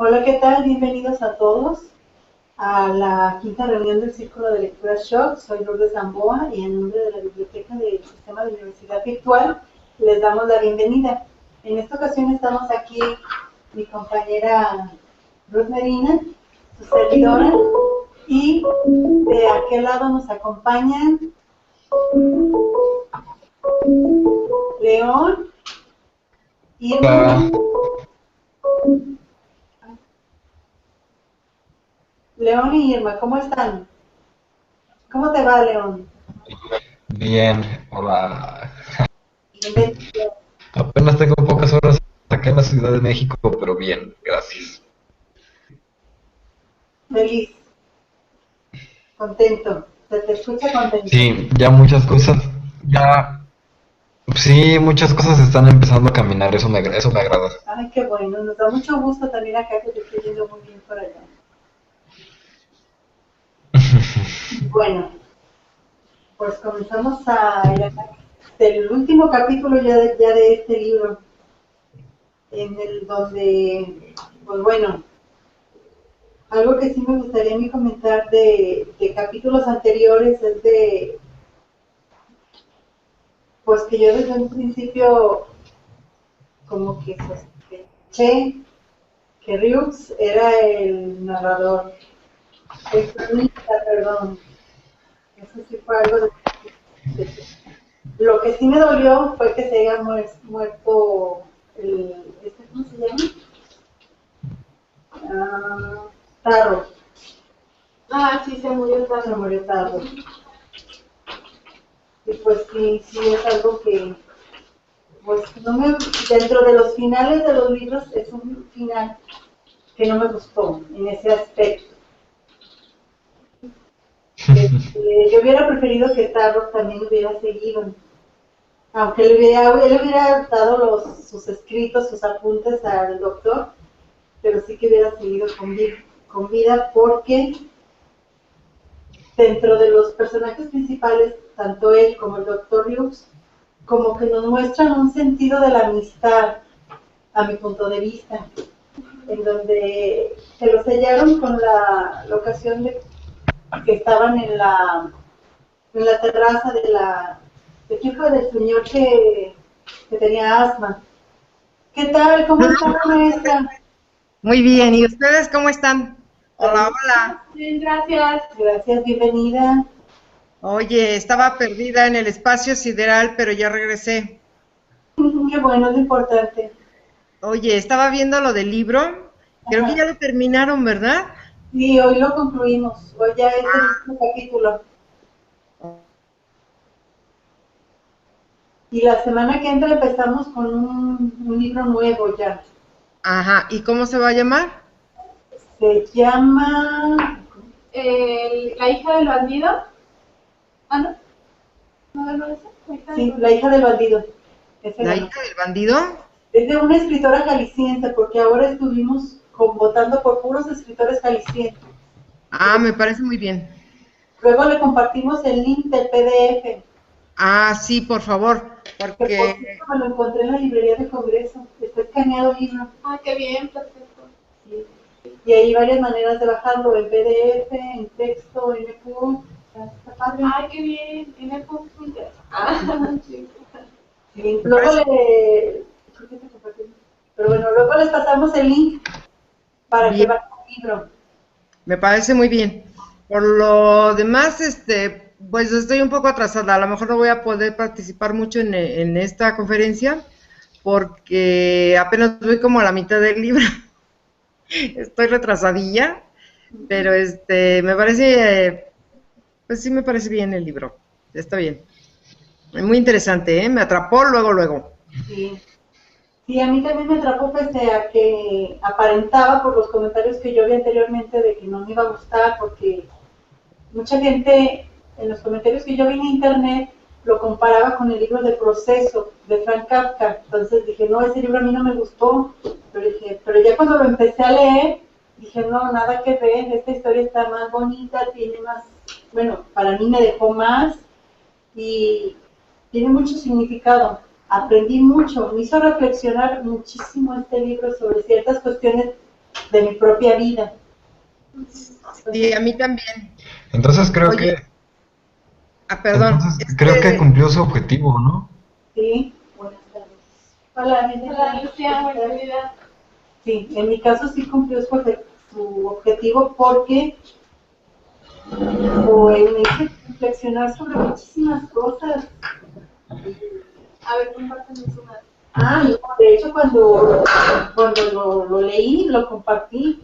Hola, ¿qué tal? Bienvenidos a todos a la quinta reunión del Círculo de Lectura Shock. Soy Lourdes Gamboa y en nombre de la Biblioteca del Sistema de Universidad Virtual les damos la bienvenida. En esta ocasión estamos aquí mi compañera Ruth Medina, su servidora, y de aquel lado nos acompañan León, Irma. León y Irma, ¿cómo están? ¿Cómo te va, León? Bien, hola. Bienvenido. Apenas tengo pocas horas acá en la Ciudad de México, pero bien, gracias. Feliz, contento. Se te escucha contento. Sí, ya, sí, muchas cosas están empezando a caminar, eso me agrada. Ay, qué bueno. Nos da mucho gusto también acá que te esté yendo muy bien por allá. Bueno, pues comenzamos el último capítulo ya de este libro, en el donde, pues bueno, algo que sí me gustaría a mí comentar de capítulos anteriores es pues que yo desde un principio como que sospeché que Ryux era el narrador, el cronista, perdón. Eso sí fue algo de- Lo que sí me dolió fue que se haya muerto ¿cómo se llama? Ah, Tarro. Ah, sí, se murió Se Thanos. murió Tarro. Y pues sí, sí es algo que, pues no me, dentro de los finales de los libros es un final que no me gustó en ese aspecto. Yo hubiera preferido que Tarro también hubiera seguido, aunque él hubiera dado sus escritos, sus apuntes al doctor, pero sí que hubiera seguido con vida porque dentro de los personajes principales, tanto él como el doctor Ryux, como que nos muestran un sentido de la amistad, a mi punto de vista, en donde se lo sellaron con la ocasión de que estaban en la terraza de quién fue, del señor que tenía asma. ¿Qué tal? ¿Cómo está la maestra? Muy bien, ¿y ustedes cómo están? Hola, También, hola. Bien, gracias. gracias, bienvenida. Oye, estaba perdida en el espacio sideral, pero ya regresé. Qué bueno, es lo importante. Oye, estaba viendo lo del libro. Creo que Ajá. ya lo terminaron, ¿verdad? Sí, hoy lo concluimos. Hoy ya es el último capítulo. Y la semana que entra empezamos con un libro nuevo ya. Ajá, ¿y cómo se va a llamar? Se llama... La hija del bandido. Ah, no. No es la hija del Sí, bandido. La hija del bandido. Ese ¿La ganó. hija del bandido? Es de una escritora jalisciense, porque ahora estuvimos votando por puros escritores jaliscienses. Ah, me parece muy bien. Luego le compartimos el link del PDF, Ah, sí, por favor, que por porque cierto me lo encontré en la librería del Congreso. Está escaneado el libro. Ah, qué bien, perfecto. Sí. Y hay varias maneras de bajarlo, en PDF, en texto, en EPUB. Está padre. Ay, qué bien. En el punto me interesa. Ah, sí. Sí, me luego parece, creo que te compartí. Pero bueno, luego les pasamos el link para que bien, bajen el libro. me parece muy bien. Por lo demás, pues estoy un poco atrasada. A lo mejor no voy a poder participar mucho en esta conferencia porque apenas voy como a la mitad del libro. Estoy retrasadilla, pero me parece, pues sí me parece bien el libro. Está bien. Muy interesante, ¿eh? Me atrapó luego, luego. Sí. Sí, a mí también me atrapó pese a que aparentaba por los comentarios que yo vi anteriormente de que no me iba a gustar porque mucha gente en los comentarios que yo vi en internet lo comparaba con el libro de Proceso de Frank Kafka. Entonces dije, no, ese libro a mí no me gustó. Pero ya cuando lo empecé a leer, dije, no, nada que ver, esta historia está más bonita, tiene más, bueno, para mí me dejó más y tiene mucho significado. Aprendí mucho, me hizo reflexionar muchísimo este libro sobre ciertas cuestiones de mi propia vida. Sí, a mí también. Entonces creo Oye, que, perdón, entonces creo que cumplió su objetivo, ¿no? Sí, buenas tardes. Hola, Hola, Lucía, buenos días. Sí, en mi caso sí cumplió su objetivo porque pues, me hizo reflexionar sobre muchísimas cosas. A ver, compártenos una. No, de hecho cuando lo leí, lo compartí,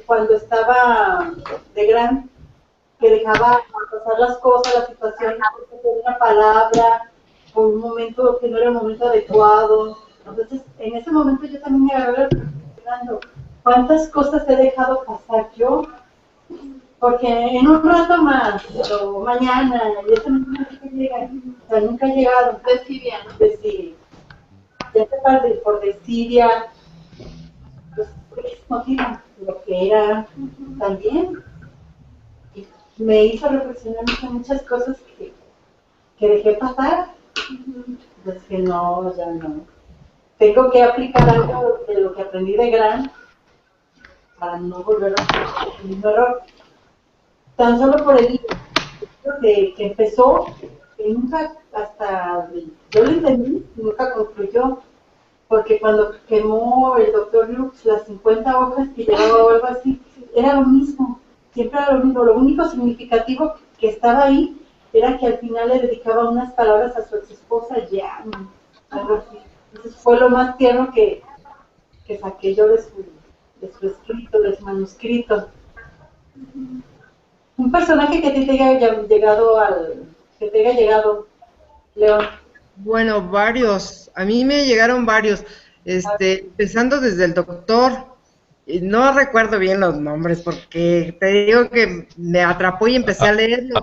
cuando estaba de gran, que dejaba pasar las cosas, las situaciones, porque fue una palabra, o un momento que no era el momento adecuado. Entonces, en ese momento yo también me agarré reflexionando, ¿cuántas cosas he dejado pasar yo? Porque en un rato más, o mañana, y eso nunca llega, o sea, nunca ha llegado. Desidia, ¿no? Decir, ya sea por desidia, pues motivo, lo que era también. Y me hizo reflexionar muchas cosas que dejé pasar, pues que no, ya no. Tengo que aplicar algo de lo que aprendí de gran para no volver a hacer el mismo error. Tan solo por el libro que empezó, que nunca, hasta yo lo entendí, nunca concluyó, porque cuando quemó el doctor Lux las 50 hojas que llevaba o algo así, era lo mismo, siempre era lo mismo. Lo único significativo que estaba ahí era que al final le dedicaba unas palabras a su ex esposa, ya, algo así. Entonces fue lo más tierno que saqué yo de su escrito, de su manuscrito. Un personaje que te haya llegado que te haya llegado, León. bueno, varios. A mí me llegaron varios. Empezando desde el doctor. No recuerdo bien los nombres porque te digo que me atrapó y empecé a leerlo.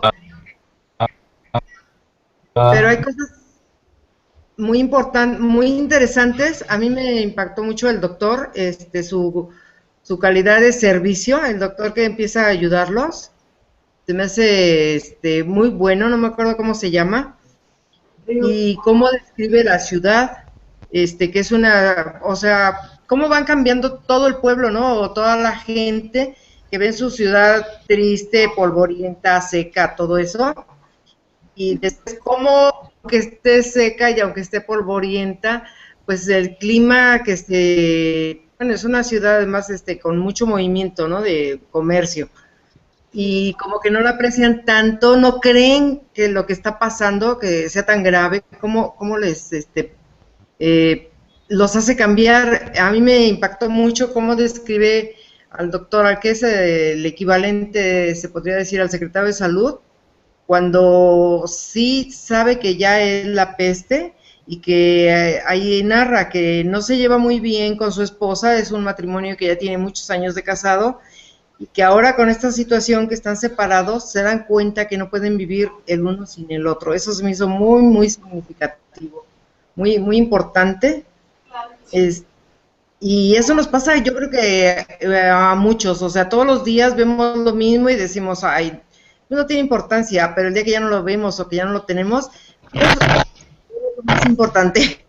Pero hay cosas muy importantes, muy interesantes. A mí me impactó mucho el doctor, su calidad de servicio, el doctor que empieza a ayudarlos. Se me hace muy bueno, no me acuerdo cómo se llama, y cómo describe la ciudad, que es una, o sea, cómo van cambiando todo el pueblo, ¿no? O toda la gente que ve su ciudad triste, polvorienta, seca, todo eso, y después cómo, aunque esté seca y aunque esté polvorienta, pues el clima bueno, es una ciudad además con mucho movimiento, ¿no? De comercio y como que no lo aprecian tanto, no creen que lo que está pasando, que sea tan grave, cómo les, eh, los hace cambiar. A mí me impactó mucho cómo describe al doctor, al que es el equivalente, se podría decir, al secretario de salud, cuando sí sabe que ya es la peste y que ahí narra que no se lleva muy bien con su esposa, es un matrimonio que ya tiene muchos años de casado, y que ahora con esta situación que están separados se dan cuenta que no pueden vivir el uno sin el otro. Eso se me hizo muy, muy significativo, muy, muy importante. Y eso nos pasa, yo creo que a muchos, o sea, todos los días vemos lo mismo y decimos, ay, no tiene importancia, pero el día que ya no lo vemos o que ya no lo tenemos, eso es lo más importante.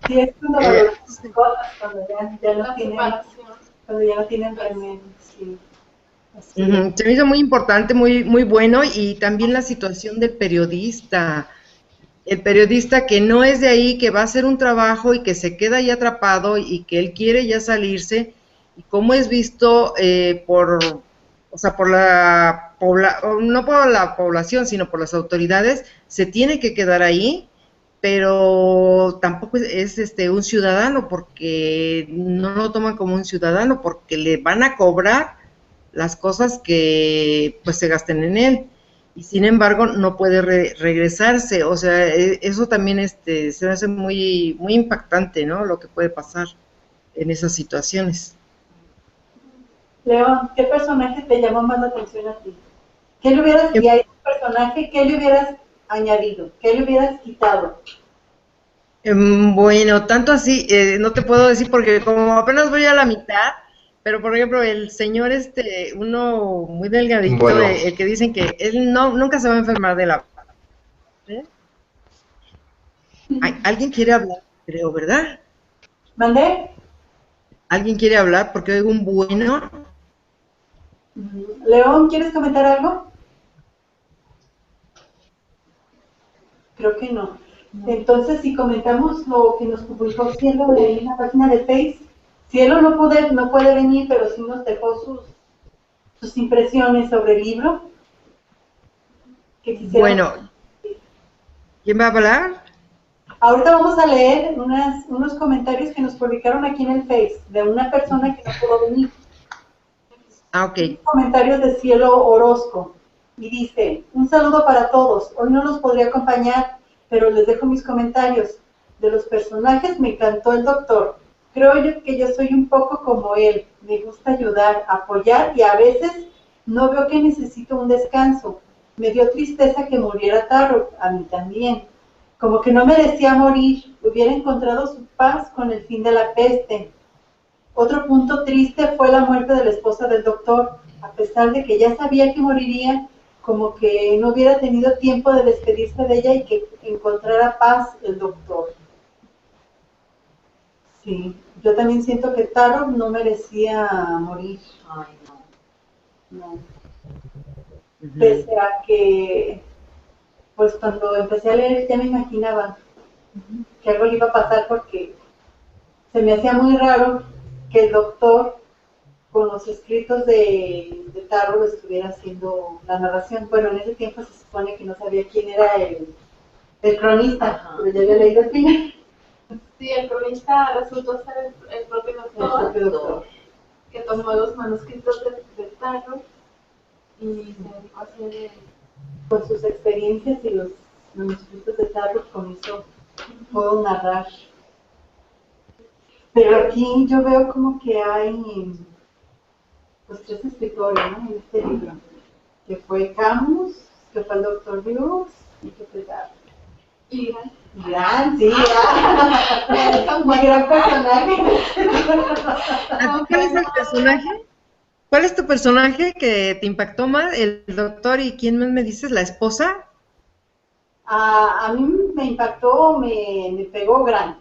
Sí, es cuando valoramos cosas, cuando ya no tienen remedio, sí. Se me hizo muy importante, muy, muy bueno, y también la situación del periodista. El periodista que no es de ahí, que va a hacer un trabajo y que se queda ahí atrapado y que él quiere ya salirse, y cómo es visto o sea, no por la población, sino por las autoridades, se tiene que quedar ahí, pero tampoco es un ciudadano, porque no lo toman como un ciudadano, porque le van a cobrar las cosas que pues se gasten en él, y sin embargo no puede regresarse. O sea, eso también se me hace muy, muy impactante, ¿no? Lo que puede pasar en esas situaciones. León, ¿qué personaje te llamó más la atención a ti? Si hay un personaje, ¿qué le hubieras añadido? ¿Qué le hubieras quitado? Bueno, tanto así, no te puedo decir porque como apenas voy a la mitad, pero por ejemplo el señor uno muy delgadito, Bueno, el que dicen que él nunca se va a enfermar de la... ¿eh? Alguien quiere hablar, creo, ¿verdad? ¿Mandé? ¿Alguien quiere hablar? Porque oigo un bueno. León, ¿quieres comentar algo? Creo que no. Entonces, si comentamos lo que nos publicó Cielo en la página de Face, Cielo no puede venir, pero sí nos dejó sus impresiones sobre el libro. Que quisiera... Bueno, ¿quién va a hablar? Ahorita vamos a leer unos comentarios que nos publicaron aquí en el Face de una persona que no pudo venir. Ah, ok. Comentarios de Cielo Orozco. Y dice, un saludo para todos. Hoy no los podría acompañar, pero les dejo mis comentarios. De los personajes me encantó el doctor. Creo yo que yo soy un poco como él. Me gusta ayudar, apoyar y a veces no veo que necesito un descanso. Me dio tristeza que muriera Tarro, a mí también. Como que no merecía morir. Hubiera encontrado su paz con el fin de la peste. Otro punto triste fue la muerte de la esposa del doctor. A pesar de que ya sabía que moriría, como que no hubiera tenido tiempo de despedirse de ella y que encontrara paz el doctor. Sí, yo también siento que Taro no merecía morir. Ay, no. No. Pese a que, pues cuando empecé a leer ya me imaginaba que algo le iba a pasar porque se me hacía muy raro que el doctor con los escritos de Taro estuviera haciendo la narración. Bueno, en ese tiempo se supone que no sabía quién era el cronista, Ajá. pero ya había leído el final. Sí, el cronista resultó ser el propio El doctor, propio doctor. que tomó los manuscritos de Tarro y se dedicó a hacer Con sus experiencias y los manuscritos de Taro, con eso puedo narrar. Pero aquí yo veo como que hay pues 3 escritores, ¿no? En este libro, que fue Camus, que fue el doctor Hughes y que fue Taro. y Gran, sí, muy gran personaje. ¿A ti cuál es el personaje? ¿Cuál es tu personaje que te impactó más? ¿El doctor y quién más me dices? ¿La esposa? A mí me impactó, me pegó gran.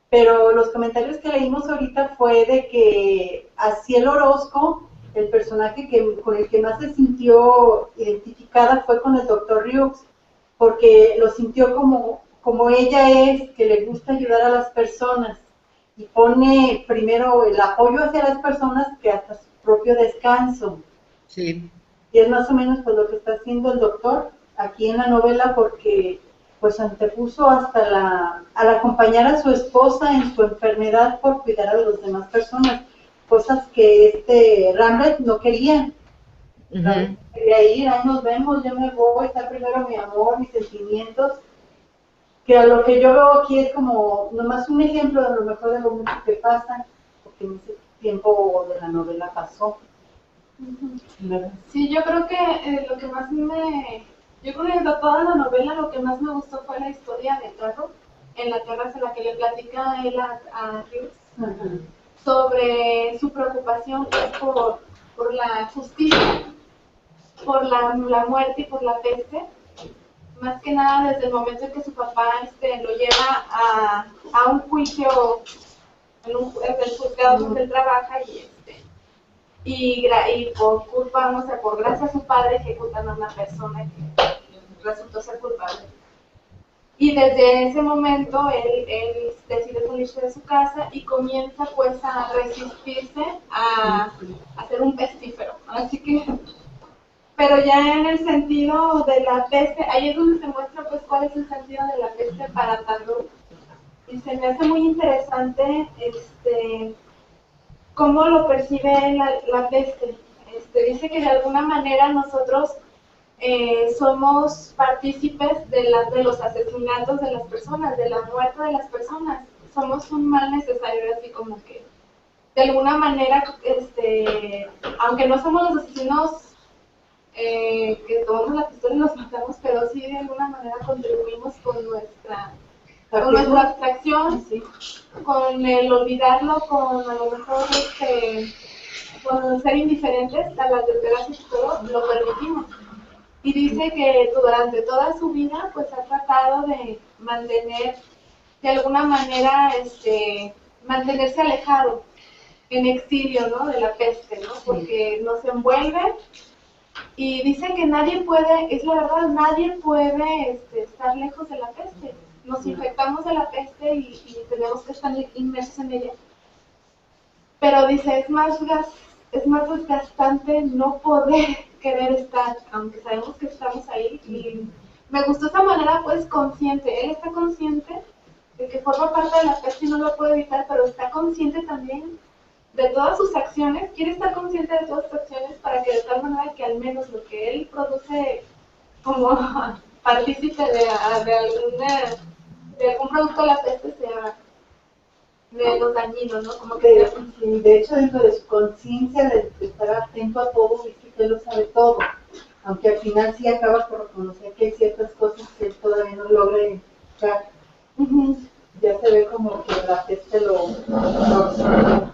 Pero los comentarios que leímos ahorita fue de que a Cielo Orozco, el personaje con el que más se sintió identificada fue con el doctor Ryux, porque lo sintió como ella es, que le gusta ayudar a las personas y pone primero el apoyo hacia las personas que hasta su propio descanso. Sí. Y es más o menos pues lo que está haciendo el doctor aquí en la novela, porque pues antepuso hasta al acompañar a su esposa en su enfermedad por cuidar a las demás personas, cosas que Rambert no quería. Ujú. Quería ir, ahí nos vemos, yo me voy, está primero mi amor, mis sentimientos, que a lo que yo veo aquí es como nomás un ejemplo de lo mejor de lo mucho que pasa, porque en ese tiempo de la novela pasó. ¿Verdad? Sí, yo creo que lo que más yo creo que de toda la novela lo que más me gustó fue la historia de Tarro en la terraza en la que le platica él a Hughes Ajá. sobre su preocupación que es por la justicia, por la muerte y por la peste. Más que nada desde el momento en que su papá lo lleva a un juicio en el juzgado donde él trabaja y por culpa, no sé, por gracia a su padre ejecutan a una persona que resultó ser culpable. Y desde ese momento él decide salirse de su casa y comienza pues a resistirse a ser un pestífero. Así que, pero ya en el sentido de la peste, ahí es donde se muestra pues cuál es el sentido de la peste para Tarrant. Y se me hace muy interesante cómo lo percibe la peste. Dice que de alguna manera nosotros somos partícipes de los asesinatos de las personas, de la muerte de las personas. Somos un mal necesario, así como que de alguna manera, aunque no somos los asesinos que tomamos la pistola y los matamos, pero sí de alguna manera contribuimos con nuestra abstracción, Sí. con el olvidarlo, con a lo mejor con ser indiferentes a las desgracias y todo, lo permitimos. Y dice que durante toda su vida pues ha tratado de mantener de alguna manera mantenerse alejado en exilio, ¿no? De la peste, ¿no? Porque nos envuelve y dice que nadie puede, es la verdad, nadie puede estar lejos de la peste. Nos infectamos de la peste y tenemos que estar inmersos en ella. Pero dice, es más desgastante no poder querer estar, aunque sabemos que estamos ahí. Y me gustó esa manera, pues, consciente. Él está consciente de que forma parte de la peste y no lo puede evitar, pero está consciente también de todas sus acciones, quiere estar consciente de todas sus acciones para que de tal manera que al menos lo que él produce como partícipe de algún producto de la peste sea menos dañino, ¿no? Como que de hecho, dentro de su conciencia de estar atento a todo, dice que él lo sabe todo, aunque al final sí acaba por reconocer que hay ciertas cosas que él todavía no logra identificar. Ya se ve como que la peste lo absorbe.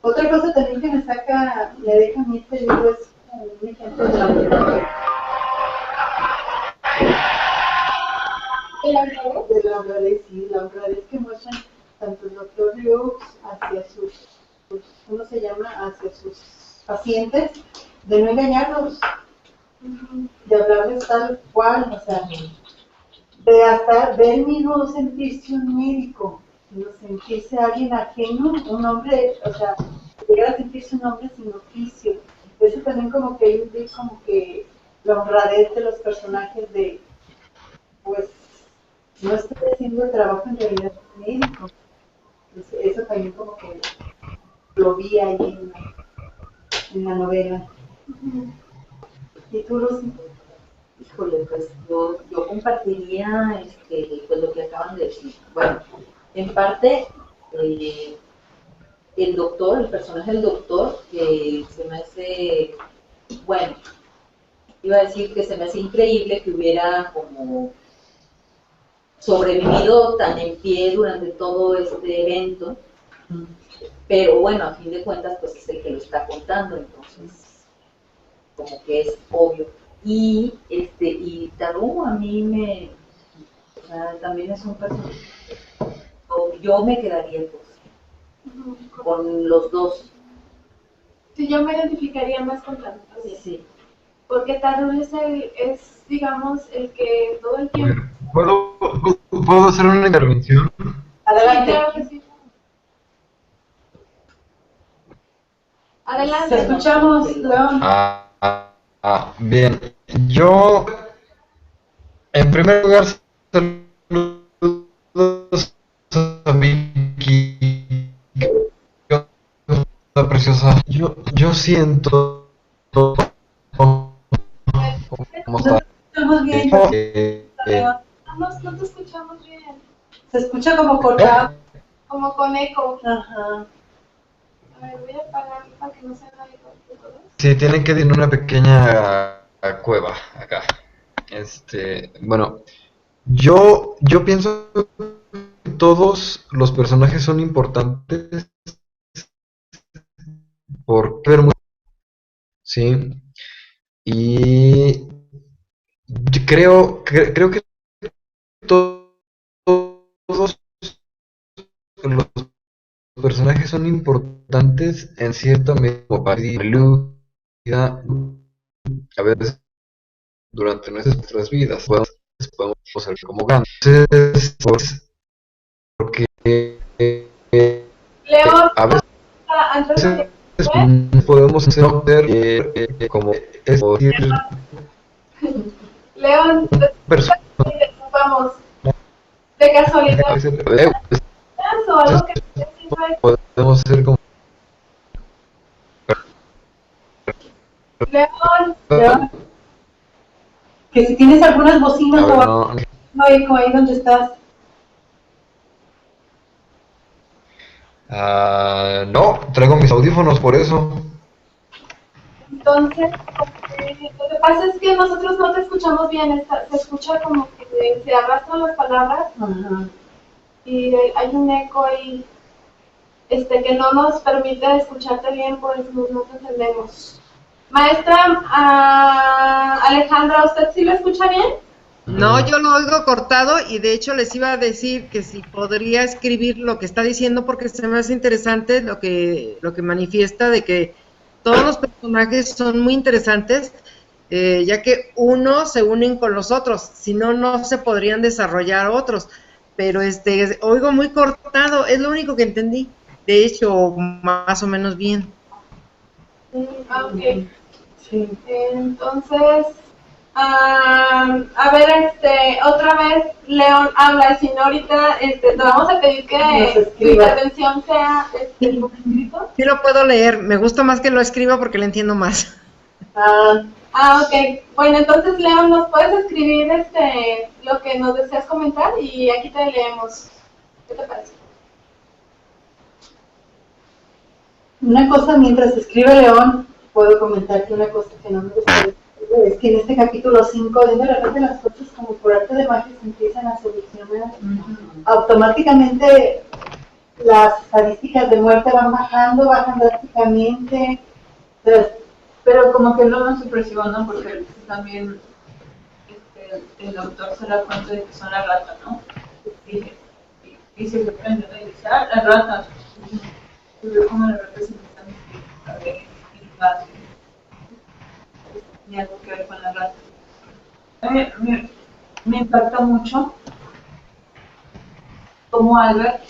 Otra cosa también que me deja a mí este libro es un ejemplo de la honradez. De la honradez, sí, la honradez que muestran tanto el doctor Liu hacia ¿cómo se llama? Hacia sus pacientes, de no engañarlos, de hablarles tal cual, o sea, de él mismo no sentirse un médico, sino sentirse alguien ajeno, un hombre, o sea, llegar a sentirse un hombre sin oficio. Eso también como que hay como que la honradez de los personajes de, pues, no estoy haciendo el trabajo en realidad de médico. Entonces, eso también como que lo vi ahí en la novela. ¿Y tú, Lucy? Híjole, pues yo compartiría pues lo que acaban de decir. Bueno, en parte, el personaje del doctor, que se me hace, bueno, iba a decir que se me hace increíble que hubiera como sobrevivido tan en pie durante todo este evento, pero bueno, a fin de cuentas, pues es el que lo está contando, entonces, como que es obvio. Y Taru a mí o sea, también es un personaje. Yo me quedaría con los dos. sí, yo me identificaría más con Taru también. Sí. Porque Taru es, digamos, el que todo el tiempo... ¿Puedo hacer una intervención? Adelante. Sí, claro que sí. Adelante. Te escuchamos, León. Bien. Yo, en primer lugar, saludos a Vicky, la preciosa. Yo siento cómo está. Estamos bien. No te escuchamos bien. Se escucha como cortado. Como con eco. Ajá. A ver, voy a apagar para que no se haga eco. Sí, tienen que ir en una pequeña cueva acá. Bueno, yo pienso que todos los personajes son importantes por ver mucho, sí. Y creo que todos los personajes son importantes en cierta medida, como para a veces durante nuestras vidas podemos ser como grandes. Entonces, pues, porque León, a Andrés, veces podemos ser como es decir, León, personas vamos, de casualidad, o algo que podemos ser como León, Que si tienes algunas bocinas o algo, no, no eco ahí donde estás. no, traigo mis audífonos por eso. entonces, lo que pasa es que nosotros no te escuchamos bien, se escucha como que se arrastran las palabras Ajá. y hay un eco ahí que no nos permite escucharte bien, pues no te entendemos. Maestra Alejandra, ¿usted sí lo escucha bien? No, yo lo oigo cortado y de hecho les iba a decir que si podría escribir lo que está diciendo porque se me hace interesante lo que manifiesta de que todos los personajes son muy interesantes, ya que unos se unen con los otros, si no, no se podrían desarrollar otros. Pero oigo muy cortado, es lo único que entendí. De hecho, más o menos bien. Ok. Sí. Entonces, a ver, otra vez León habla, si no ahorita te vamos a pedir que Nos tu escriba. intervención sea por escrito. Sí lo puedo leer, me gusta más que lo escriba porque le entiendo más. Ok. Bueno, entonces León, ¿nos puedes escribir lo que nos deseas comentar? Y aquí te leemos. ¿Qué te parece? Una cosa, mientras escribe León, puedo comentarte una cosa que no me gusta. Es que en este capítulo 5, de repente las cosas como por arte de magia se empiezan a solucionar. Automáticamente las estadísticas de muerte bajan drásticamente. Entonces, Pero como que no nos impresiona porque también el autor se da cuenta de que son las ratas, ¿no? Y se sorprende, ¿no? Y dice, las ratas. Y veo cómo las ratas empiezan a ver el gato. Tiene algo que ver con las ratas. Me impacta mucho cómo Albert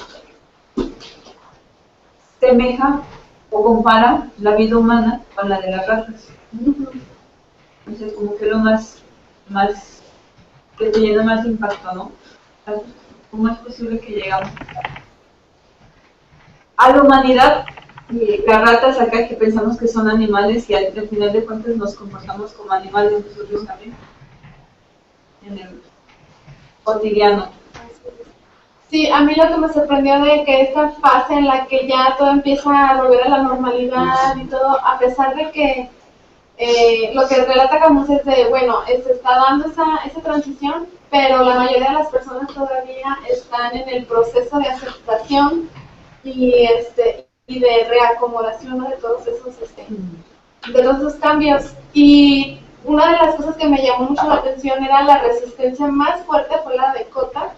semeja o compara la vida humana con la de las ratas. Entonces, como que lo más que te llena más impacto, ¿no? ¿Cómo es posible que llegamos a la humanidad y las ratas acá que pensamos que son animales y al final de cuentas nos comportamos como animales nosotros también en el cotidiano? Sí, a mí lo que me sorprendió de que esta fase en la que ya todo empieza a volver a la normalidad y todo, a pesar de que lo que relata Camus es de, bueno, se está dando esa transición, pero la mayoría de las personas todavía están en el proceso de aceptación y de reacomodación, ¿no? De todos esos cambios. Y una de las cosas que me llamó mucho la atención era la resistencia más fuerte fue la de Kota,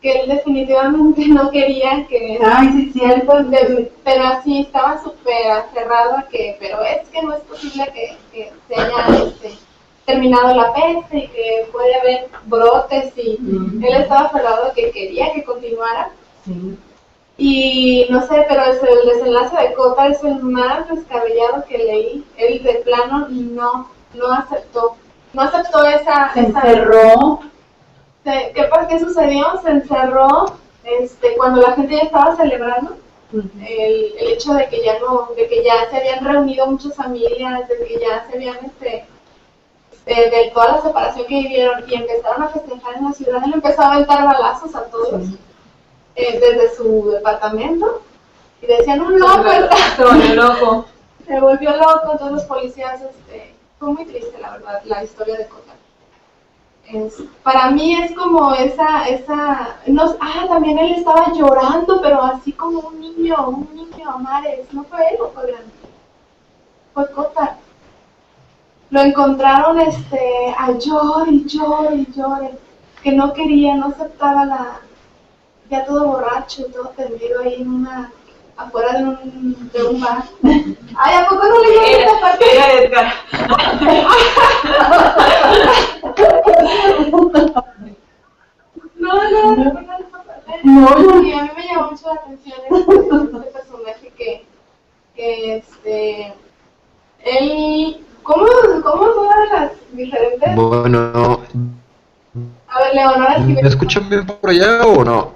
que él definitivamente no quería que... Ay, sí, cierto. Pero así estaba súper aferrado a que, pero es que no es posible que se haya terminado la peste y que puede haber brotes y él estaba aferrado a que quería que continuara. Sí. Y no sé, pero el desenlace de Kota es el más descabellado que leí. Él de plano no aceptó. No aceptó esa... Se encerró. ¿Qué sucedió? Se encerró cuando la gente ya estaba celebrando el hecho de que ya se habían reunido muchas familias, de que ya se habían de toda la separación que vivieron y empezaron a festejar en la ciudad. Él empezó a aventar balazos a todos desde su departamento y decían un loco Se volvió loco. se volvió loco. Todos los policías, fue muy triste la verdad la historia de Kota. Para mí es como también él estaba llorando, pero así como un niño a mares. No fue él, fue grande, fue Kota. Lo encontraron a llore, que no quería, no aceptaba ya todo borracho, todo tendido ahí afuera de un bar. Ay, ¿a poco no le llegó esta parte? Era Edgar. No, y a mí me llamó mucho la atención este personaje que él, ¿cómo todas las diferentes? Bueno, A ver, Leonora, sí ¿me escuchan bien por allá o no?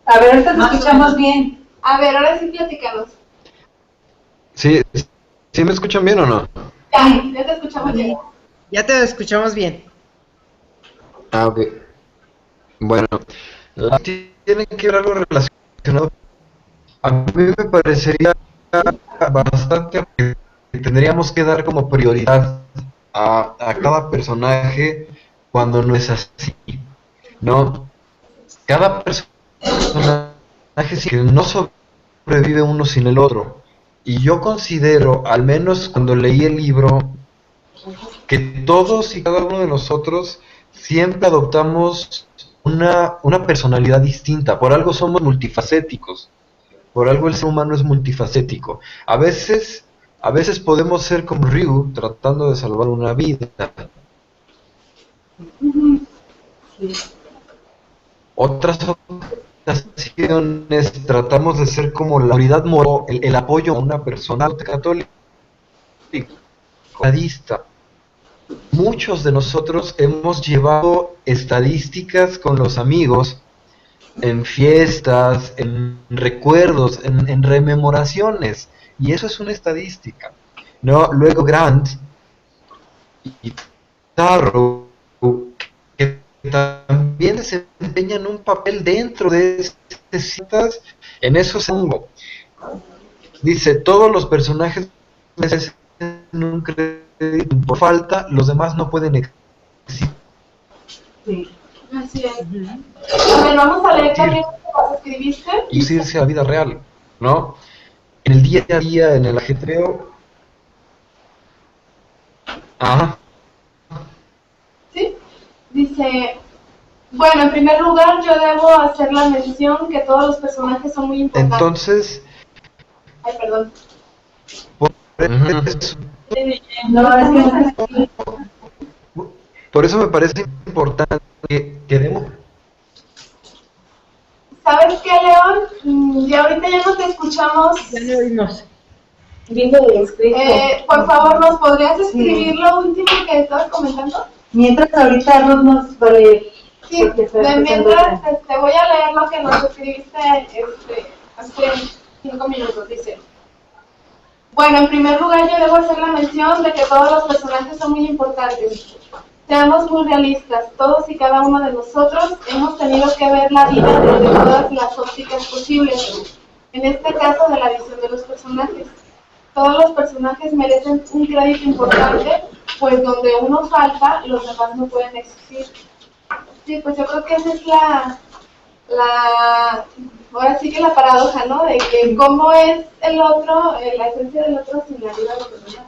A ver, ahorita te escuchamos bien. A ver, ahora sí platícanos. ¿Sí me escuchan bien o no? Ya te escuchamos bien. Ya te escuchamos bien. Ah, ok. Bueno, tiene que ver algo relacionado. A mí me parecería bastante que tendríamos que dar como prioridad a cada personaje cuando no es así, ¿no? Cada personaje que no sobrevive uno sin el otro. Y yo considero, al menos cuando leí el libro, que todos y cada uno de nosotros siempre adoptamos una personalidad distinta. Por algo somos multifacéticos. Por algo el ser humano es multifacético. A veces podemos ser como Ryu tratando de salvar una vida. Otras ocasiones tratamos de ser como la autoridad moral, el apoyo a una persona católica. Muchos de nosotros hemos llevado estadísticas con los amigos en fiestas, en recuerdos, en rememoraciones, y eso es una estadística, ¿no? Luego Grant y Tarro, que también desempeñan un papel dentro de estas citas, en eso se pongo. Dice, todos los personajes merecen un crédito, por falta, los demás no pueden existir. Sí. Así es. A ver, vamos a leer también lo que nos escribiste. Y irse a la vida real, ¿no? En el día a día, en el ajetreo. Ajá. ¿Sí? Dice, bueno, en primer lugar yo debo hacer la mención que todos los personajes son muy importantes. Entonces, Ay, perdón. por eso me parece importante que demos. ¿Sabes qué, León? Ya ahorita ya no te escuchamos. Ya no oímos. Viendo el escrito. Por favor, ¿nos podrías escribir lo último que estabas comentando? Mientras ahorita Ruth nos va a leer. Sí, mientras voy a leer lo que nos escribiste hace 5 minutos, dice. Bueno, en primer lugar yo debo hacer la mención de que todos los personajes son muy importantes. Seamos muy realistas, todos y cada uno de nosotros hemos tenido que ver la vida desde todas las ópticas posibles. En este caso, de la visión de los personajes. Todos los personajes merecen un crédito importante, pues donde uno falta, los demás no pueden existir. Sí, pues yo creo que esa es ahora sí que la paradoja, ¿no? De que cómo es el otro, la esencia del otro sin la vida de los demás.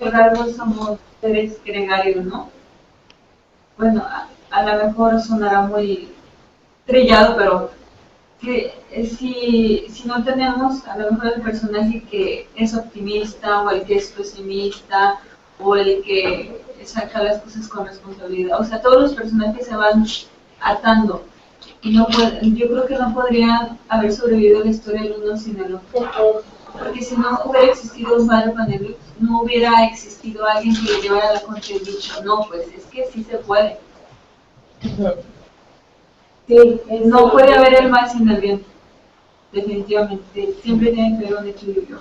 Por algo somos seres gregarios, ¿no? Bueno, a lo mejor sonará muy trillado, pero que si no tenemos a lo mejor el personaje que es optimista o el que es pesimista o el que saca las cosas con responsabilidad, o sea, todos los personajes se van atando y no yo creo que no podrían haber sobrevivido la historia el uno sin el otro, porque si no hubiera existido un padre Panelux, no hubiera existido alguien que le llevara la contra el bicho. No, pues es que sí se puede. Sí, No puede haber el mal sin el bien, definitivamente. Siempre tiene que haber un equilibrio.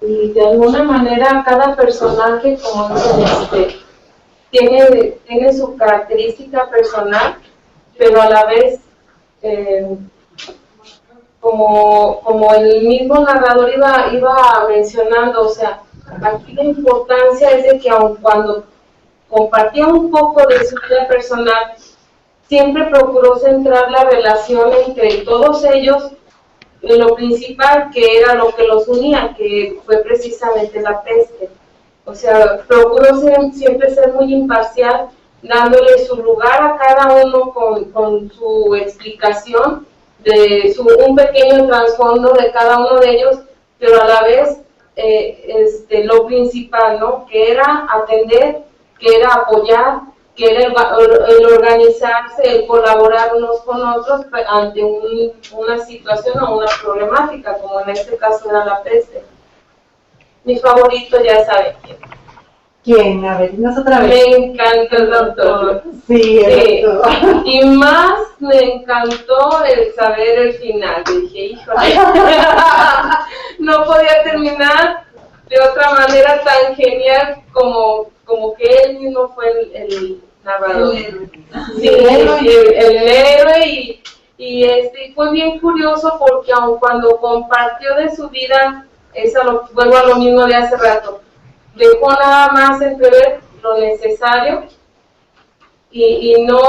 Y de alguna manera cada personaje, como dicen, tiene su característica personal, pero a la vez, como el mismo narrador iba mencionando, o sea, aquí la importancia es de que aun cuando compartía un poco de su vida personal, siempre procuró centrar la relación entre todos ellos en lo principal, que era lo que los unía, que fue precisamente la peste. O sea, procuró siempre ser muy imparcial, dándole su lugar a cada uno con su explicación, un pequeño trasfondo de cada uno de ellos, pero a la vez lo principal, ¿no? Que era atender, que era apoyar, que era el organizarse, el colaborar unos con otros ante una situación o una problemática, como en este caso era la peste. Mi favorito ya saben quién. ¿Quién? A ver, dinos otra vez. Me encanta el doctor. Sí, el doctor. Y más me encantó el saber el final. Dije, híjole, no podía terminar de otra manera tan genial como que él mismo fue el narrador. Sí, el héroe y fue bien curioso porque aun cuando compartió de su vida, vuelvo a lo mismo de hace rato, dejó nada más entrever lo necesario y no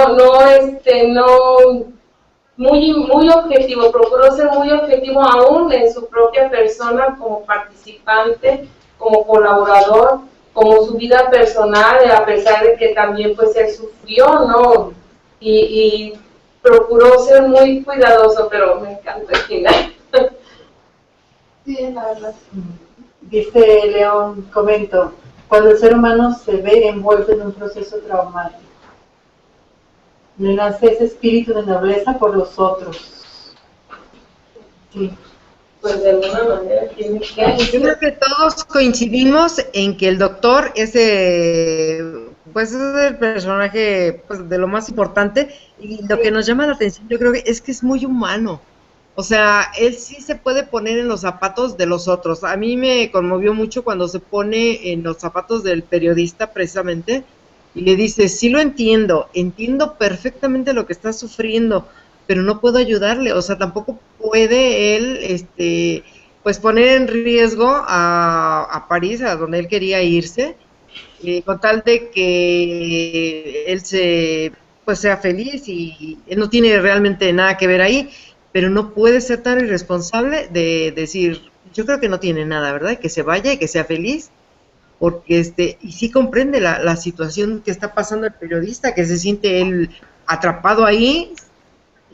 muy objetivo, procuró ser muy objetivo aún en su propia persona como participante, como colaborador, como su vida personal, a pesar de que también pues él sufrió, ¿no? Y procuró ser muy cuidadoso, pero me encanta el final. Sí, la verdad. Dice León, comento, cuando el ser humano se ve envuelto en un proceso traumático, le nace ese espíritu de nobleza por los otros. Sí. Pues de alguna manera tiene que... Yo creo que todos coincidimos en que el doctor pues es el personaje pues, de lo más importante, y lo que nos llama la atención yo creo que es muy humano. O sea, él sí se puede poner en los zapatos de los otros. A mí me conmovió mucho cuando se pone en los zapatos del periodista precisamente y le dice, sí lo entiendo perfectamente lo que está sufriendo, pero no puedo ayudarle. O sea, tampoco puede él, pues poner en riesgo a París, a donde él quería irse, con tal de que él pues sea feliz, y él no tiene realmente nada que ver ahí. Pero no puede ser tan irresponsable de decir, yo creo que no tiene nada, ¿verdad? Que se vaya y que sea feliz, porque y sí comprende la situación que está pasando el periodista, que se siente él atrapado ahí,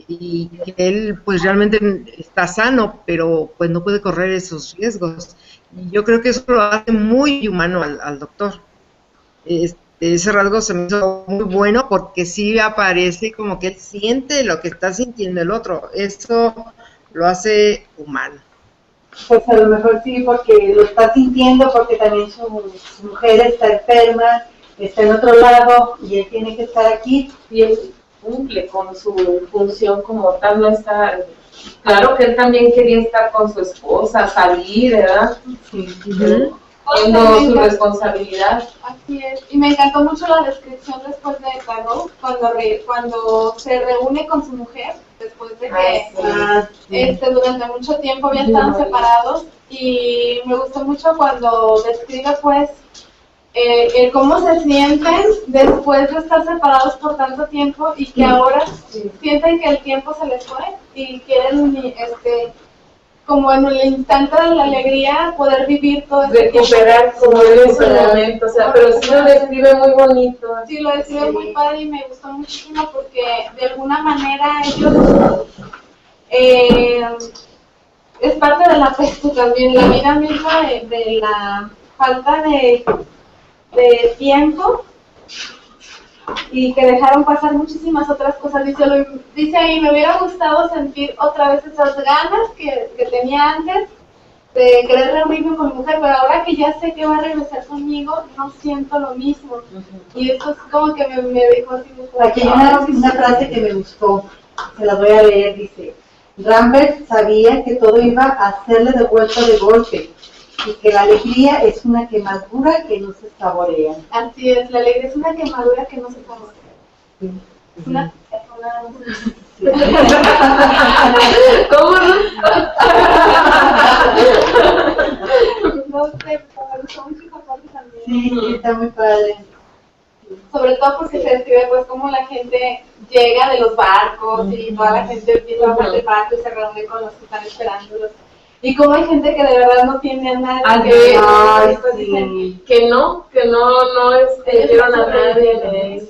y que él pues realmente está sano, pero pues no puede correr esos riesgos. Y yo creo que eso lo hace muy humano al doctor. Ese rasgo se me hizo muy bueno, porque sí aparece como que él siente lo que está sintiendo el otro. Eso lo hace humano. Pues a lo mejor sí, porque lo está sintiendo, porque también su mujer está enferma, está en otro lado y él tiene que estar aquí. Y él cumple con su función como tal, no está... Claro que él también quería estar con su esposa, salir, ¿verdad? Sí. Siendo su responsabilidad. Así es, y me encantó mucho la descripción después de Carol, cuando se reúne con su mujer, después de que durante mucho tiempo habían estado separados, y me gustó mucho cuando describe pues el cómo se sienten después de estar separados por tanto tiempo, y que ahora sienten que el tiempo se les fue y quieren como en el instante de la alegría, poder vivir todo ese recuperar como en ese momento, o sea, pero sí lo describe muy bonito. Sí, lo describe muy padre, y me gustó muchísimo porque de alguna manera ellos es parte de la peste también, la vida misma de la falta de tiempo, y que dejaron pasar muchísimas otras cosas. Dice ahí, me hubiera gustado sentir otra vez esas ganas que tenía antes de querer reunirme con mi mujer, pero ahora que ya sé que va a regresar conmigo, no siento lo mismo. Y eso es como que me dejó así. Aquí hay una frase que me gustó, se la voy a leer, dice, Rambert sabía que todo iba a hacerle de vuelta de golpe, y que la alegría es una quemadura que no se saborea. Así es, la alegría es una quemadura que no se saborea. Sí. Es una ¿Cómo no? no sé, pero me gustó mucho esa parte también. Sí, está muy padre. Sobre todo porque se describe pues cómo la gente llega de los barcos, y toda la gente empieza a bajar del barco y se reúne con los que están esperándolos. Y como hay gente que de verdad no tiene a nadie, que no vieron a nadie.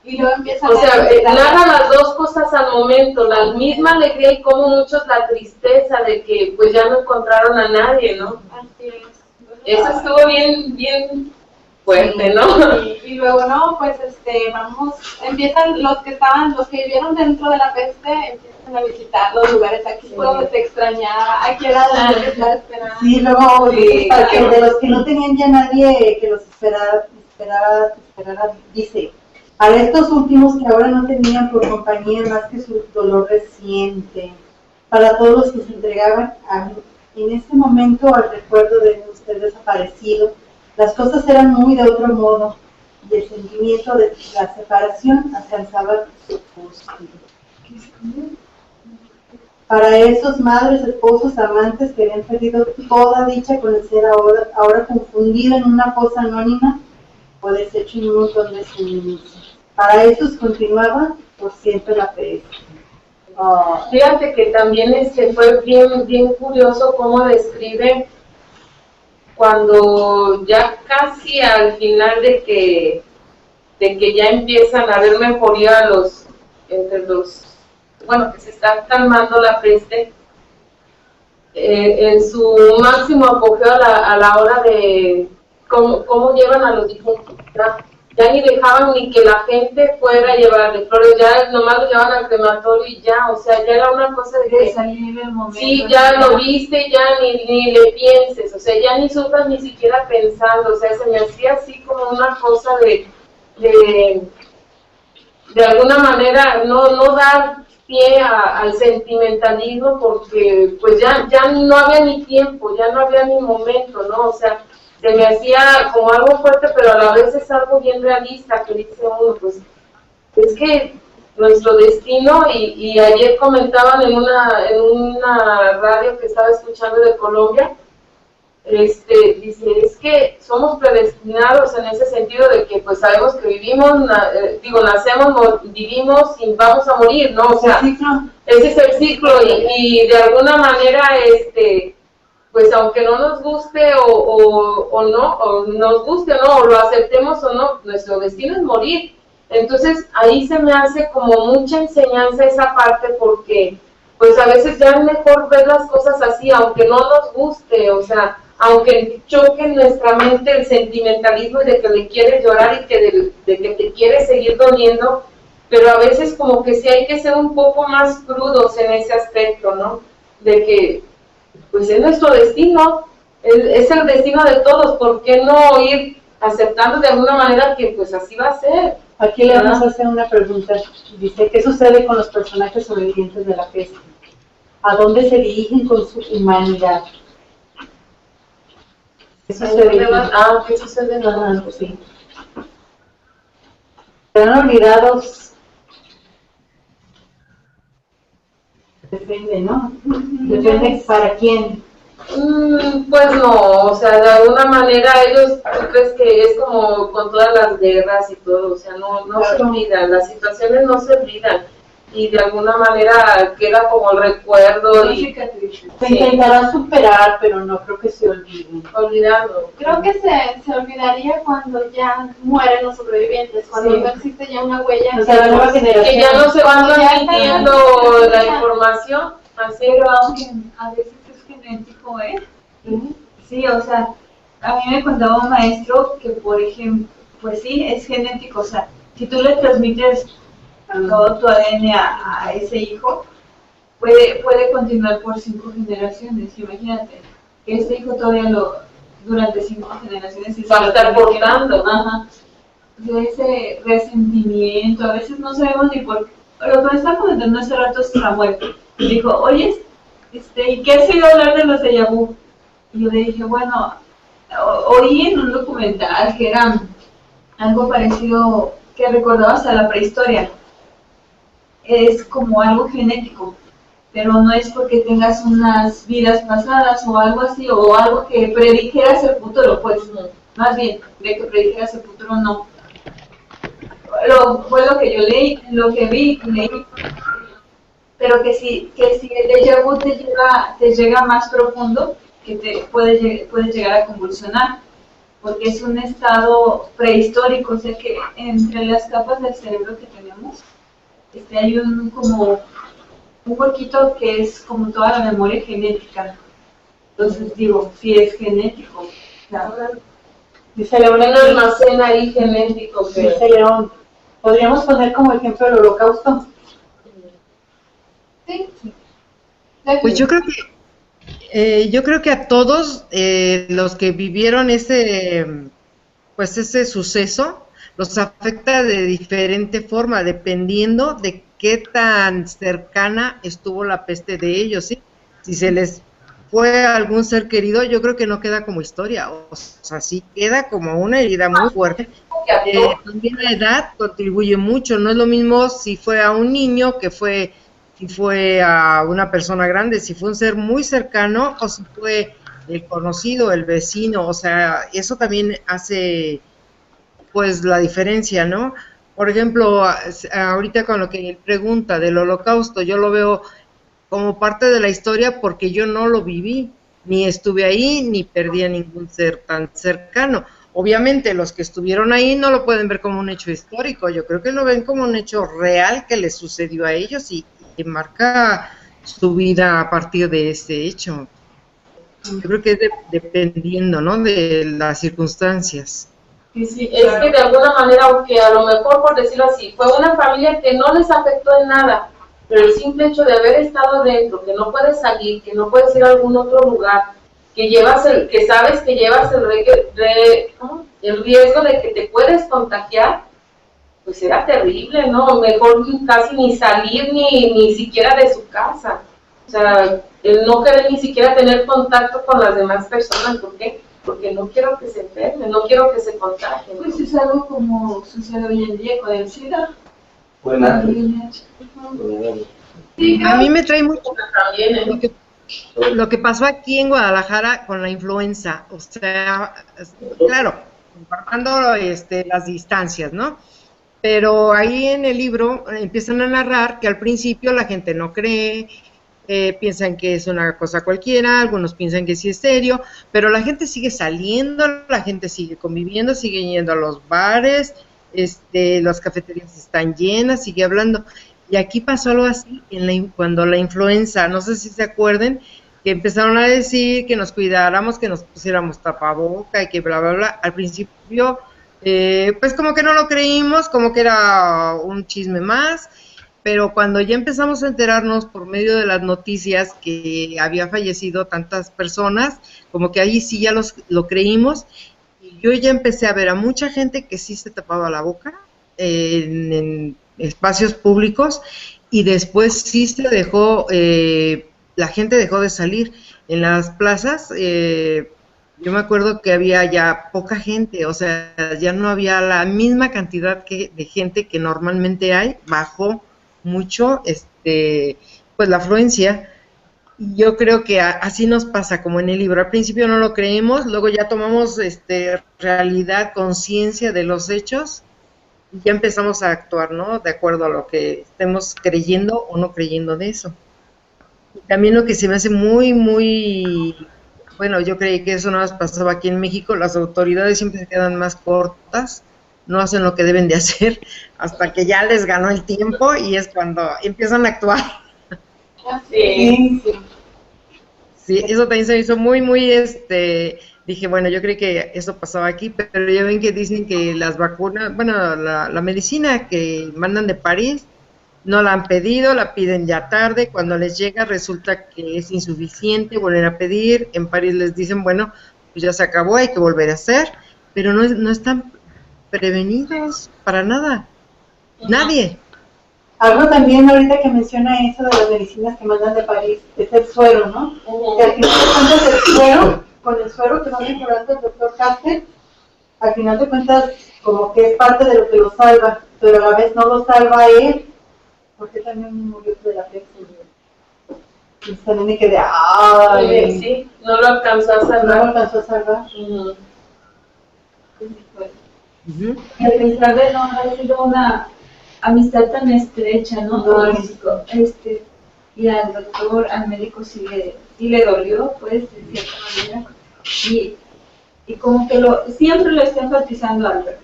Y luego empieza o sea, narra las dos cosas al momento, la misma alegría y como muchos la tristeza de que pues ya no encontraron a nadie, ¿no? Así es. Eso estuvo bien fuerte, ¿no? Y luego no, pues empiezan los que vivieron dentro de la peste, empiezan a visitar los lugares, aquí fue donde te extrañaba, aquí era donde te estaba esperando. Sí, luego de los que no tenían ya nadie que los esperara, dice, para estos últimos que ahora no tenían por compañía más que su dolor reciente, para todos los que se entregaban en ese momento al recuerdo de usted desaparecido, las cosas eran muy de otro modo, y el sentimiento de la separación alcanzaba su cúspide. Para esos madres, esposos, amantes que habían perdido toda dicha con el ser ahora confundido en una cosa anónima o deshecho en un montón de cenizas. Para esos continuaba por siempre la peste. Fíjate que también fue bien curioso cómo describe cuando ya casi al final de que ya empiezan a haber mejoría bueno, que se está calmando la peste, en su máximo apogeo a la hora de cómo llevan a los difuntos, ya ni dejaban ni que la gente fuera a llevarle flores, ya nomás lo llevaban al crematorio y ya, o sea, ya era una cosa de que salir del momento, sí, ya lo viste, ya ni le pienses, o sea, ya ni sufras ni siquiera pensando, o sea, se me hacía así como una cosa de alguna manera no dar pie al sentimentalismo, porque pues ya no había ni tiempo, ya no había ni momento, ¿no? O sea, se me hacía como algo fuerte, pero a la vez es algo bien realista, que dice uno, pues es que nuestro destino, y ayer comentaban en una radio que estaba escuchando de Colombia, dice, es que somos predestinados en ese sentido de que pues sabemos que vivimos, nacemos, vivimos y vamos a morir, ¿no? O sea, ese es el ciclo, y de alguna manera, pues aunque no nos guste o no, o nos guste o no, o lo aceptemos o no, nuestro destino es morir. Entonces ahí se me hace como mucha enseñanza esa parte, porque pues a veces ya es mejor ver las cosas así, aunque no nos guste, o sea, aunque choque en nuestra mente el sentimentalismo de que le quieres llorar y de que te quieres seguir doliendo, pero a veces como que sí hay que ser un poco más crudos en ese aspecto, ¿no? De que pues es nuestro destino, es el destino de todos, ¿por qué no ir aceptando de alguna manera que pues así va a ser? Aquí le vamos a hacer una pregunta. Dice, ¿qué sucede con los personajes sobrevivientes de la peste? ¿A dónde se dirigen con su humanidad? ¿Qué sucede? ¿Qué sucede? Sí. ¿Están olvidados? Depende, ¿no? Depende para quién. Pues no, o sea, de alguna manera ellos, ¿tú crees que es como con todas las guerras y todo? O sea, no se olvidan, las situaciones no se olvidan, y de alguna manera queda como el recuerdo y se intentará superar, pero no creo que se olviden. Olvidarlo. Creo que se olvidaría cuando ya mueren los sobrevivientes, cuando no existe ya una huella. O sea, la nueva generación. Que ya no se van transmitiendo la información, así. Pero aunque a veces es genético, ¿eh? Sí, o sea, a mí me contaba un maestro que, por ejemplo, pues sí, es genético, o sea, si tú le transmites todo tu ADN a ese hijo, puede continuar por 5 generaciones. Imagínate, que este hijo todavía durante 5 generaciones va a estar portando. Ajá. De ese resentimiento, a veces no sabemos ni por qué. Lo que me estaba comentando hace rato es Samuel. Dijo, oye, ¿y qué has oído hablar de los déjà vu? Y yo le dije, bueno, oí en un documental que era algo parecido, que recordabas a la prehistoria. Es como algo genético, pero no es porque tengas unas vidas pasadas o algo así, o algo que predijeras el futuro, pues más bien, de que predijeras el futuro no. Fue lo que yo leí, lo que leí, pero que si el déjà vu te llega más profundo, que te puede llegar a convulsionar, porque es un estado prehistórico, o sea que entre las capas del cerebro que tenemos, hay como un huequito que es como toda la memoria genética. Entonces digo, sí es genético. Dice León, un almacén ahí genético. Dice León, ¿podríamos poner como ejemplo el Holocausto? Sí. Pues yo creo que a todos los que vivieron ese suceso los afecta de diferente forma, dependiendo de qué tan cercana estuvo la peste de ellos, ¿sí? Si se les fue algún ser querido, yo creo que no queda como historia, o sea, sí queda como una herida muy fuerte. También la edad contribuye mucho, no es lo mismo si fue a un niño si fue a una persona grande, si fue un ser muy cercano o si fue el conocido, el vecino, o sea, eso también hace pues la diferencia, ¿no? Por ejemplo, ahorita con lo que pregunta del Holocausto, yo lo veo como parte de la historia porque yo no lo viví, ni estuve ahí, ni perdí a ningún ser tan cercano. Obviamente los que estuvieron ahí no lo pueden ver como un hecho histórico, yo creo que lo ven como un hecho real que les sucedió a ellos y marca su vida a partir de ese hecho. Yo creo que es dependiendo, ¿no?, de las circunstancias. Sí, es que de alguna manera, aunque a lo mejor, por decirlo así, fue una familia que no les afectó en nada, pero el simple hecho de haber estado dentro, que no puedes salir, que no puedes ir a algún otro lugar, que sabes que llevas el riesgo de que te puedes contagiar, pues era terrible, ¿no? Mejor casi ni salir ni siquiera de su casa. O sea, el no querer ni siquiera tener contacto con las demás personas. ¿Por qué? Porque no quiero que se enfermen, no quiero que se contagien. Pues es algo como sucede hoy en día con el SIDA. Sí, a mí me trae mucho También, lo que pasó aquí en Guadalajara con la influenza, o sea, claro, guardando las distancias, ¿no? Pero ahí en el libro empiezan a narrar que al principio la gente no cree, piensan que es una cosa cualquiera, algunos piensan que sí es serio, pero la gente sigue saliendo, la gente sigue conviviendo, sigue yendo a los bares, las cafeterías están llenas, sigue hablando. Y aquí pasó algo así cuando la influenza, no sé si se acuerden, que empezaron a decir que nos cuidáramos, que nos pusiéramos tapaboca y que bla, bla, bla. Al principio, pues como que no lo creímos, como que era un chisme más, pero cuando ya empezamos a enterarnos por medio de las noticias que había fallecido tantas personas, como que ahí sí ya lo creímos, y yo ya empecé a ver a mucha gente que sí se tapaba la boca en espacios públicos, y después sí se dejó, la gente dejó de salir en las plazas. Yo me acuerdo que había ya poca gente, o sea, ya no había la misma cantidad de gente que normalmente hay, bajó mucho pues la afluencia. Y yo creo que así nos pasa como en el libro, al principio no lo creemos, luego ya tomamos realidad, conciencia de los hechos, y ya empezamos a actuar, ¿no?, de acuerdo a lo que estemos creyendo o no creyendo de eso. Y también lo que se me hace muy, muy, bueno, yo creí que eso no nos pasaba aquí en México, las autoridades siempre se quedan más cortas, no hacen lo que deben de hacer hasta que ya les ganó el tiempo y es cuando empiezan a actuar. Sí. Sí, eso también se me hizo muy, muy, dije, bueno, yo creí que eso pasaba aquí, pero ya ven que dicen que las vacunas, bueno, la medicina que mandan de París, no la han pedido, la piden ya tarde, cuando les llega resulta que es insuficiente, vuelven a pedir, en París les dicen, bueno, pues ya se acabó, hay que volver a hacer, pero no están prevenidos para nada, nadie. Algo también ahorita que menciona eso de las medicinas que mandan de París, es el suero, ¿no? Que al final de cuentas el suero, con el suero que va mejorando el doctor Caster, al final de cuentas como que es parte de lo que lo salva, pero a la vez no lo salva a él, porque también murió de la peste. Y también me quedé, ¡ay! Sí, no lo alcanzó a salvar. No lo alcanzó a salvar. Y a pesar de no haber sido una amistad tan estrecha, ¿no? Y al doctor, al médico sí le dolió, pues, de cierta manera. Y como que siempre lo está enfatizando Albert.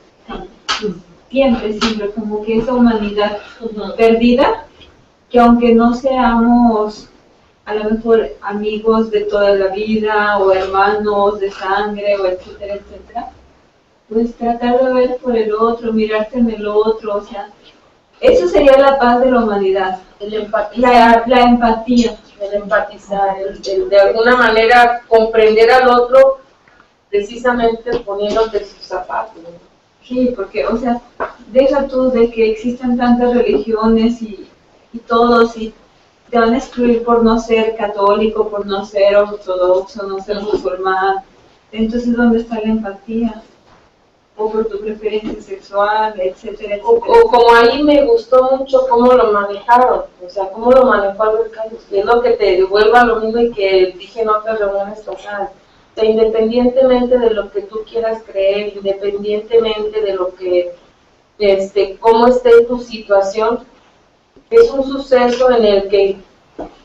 Siempre, como que esa humanidad perdida, que aunque no seamos a lo mejor amigos de toda la vida, o hermanos de sangre, o etcétera, etcétera, pues tratar de ver por el otro, mirarte en el otro, o sea, eso sería la paz de la humanidad, la empatía. El empatizar, el de alguna manera comprender al otro, precisamente poniéndote sus zapatos. Sí, porque, o sea, deja tú de que existen tantas religiones y todos, y te van a excluir por no ser católico, por no ser ortodoxo, no ser musulmán. Entonces, ¿dónde está la empatía? O por tu preferencia sexual, etcétera, etcétera. O como ahí me gustó mucho cómo lo manejaron, o sea, cómo lo manejó Albert Camus, que es lo que te devuelva lo mismo y que dije en otras reuniones pasadas. O sea, independientemente de lo que tú quieras creer, independientemente de lo que, cómo esté tu situación, es un suceso en el que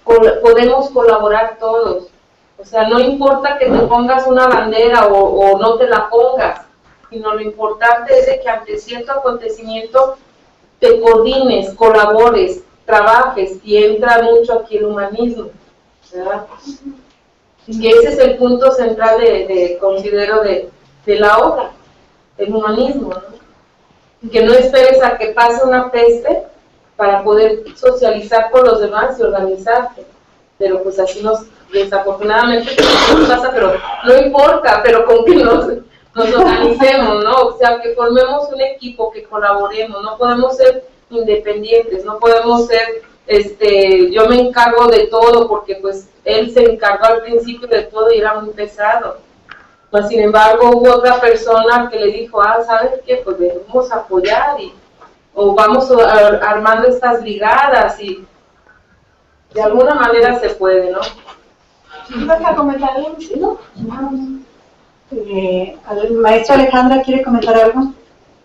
podemos colaborar todos. O sea, no importa que te pongas una bandera o no te la pongas, sino lo importante es de que ante cierto acontecimiento te coordines, colabores, trabajes, y entra mucho aquí el humanismo, ¿verdad? Y que ese es el punto central considero de la obra, el humanismo, ¿no? Que no esperes a que pase una peste para poder socializar con los demás y organizarte, pero pues así desafortunadamente nos pasa, pero no importa, pero con que nos organicemos, ¿no? O sea, que formemos un equipo, que colaboremos, no podemos ser independientes, no podemos ser, yo me encargo de todo, porque pues él se encargó al principio de todo y era muy pesado. Pues sin embargo hubo otra persona que le dijo, ¿sabes qué? Pues debemos apoyar o vamos armando estas brigadas y de alguna manera se puede, ¿no? ¿Ibas a comentar algo? No. Maestra Alejandra, ¿quiere comentar algo?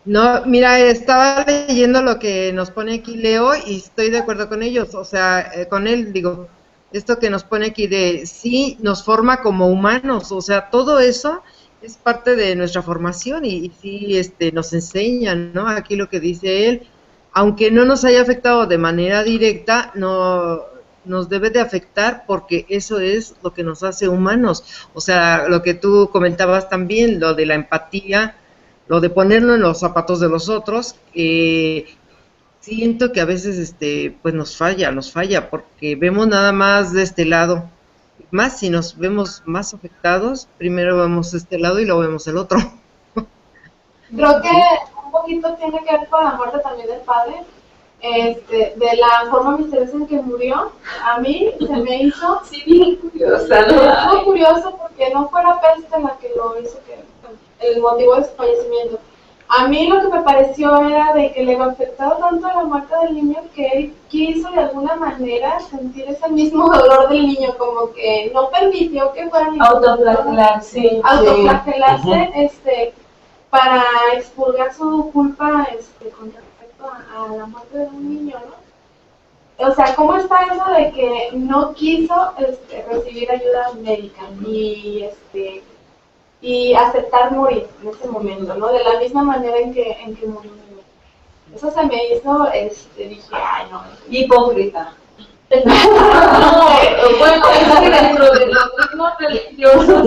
No, mira, estaba leyendo lo que nos pone aquí Leo y estoy de acuerdo con ellos, o sea, con él, digo, esto que nos pone aquí de sí nos forma como humanos, o sea, todo eso es parte de nuestra formación y sí nos enseñan, ¿no? Aquí lo que dice él, aunque no nos haya afectado de manera directa, no nos debe de afectar porque eso es lo que nos hace humanos, o sea, lo que tú comentabas también, lo de la empatía, lo de ponernos en los zapatos de los otros, siento que a veces pues nos falla, porque vemos nada más de este lado, más si nos vemos más afectados, primero vemos este lado y luego vemos el otro. Creo que un poquito tiene que ver con la muerte también del padre, de la forma misteriosa en que murió. A mí se me hizo bien curiosa, ¿no? muy curioso porque no fue la peste la que lo hizo, el motivo de su fallecimiento. A mí lo que me pareció era de que le afectaba tanto la muerte del niño que él quiso de alguna manera sentir ese mismo dolor del niño, como que no permitió que fuera autoflagelarse, para expurgar su culpa con respecto a la muerte de un niño, ¿no? O sea, ¿cómo está eso de que no quiso recibir ayuda médica y aceptar morir en ese momento, ¿no? De la misma manera en que murió un niño. Eso se me hizo, dije, ay, no. Hipócrita. No, bueno, es que dentro de los mismos religiosos,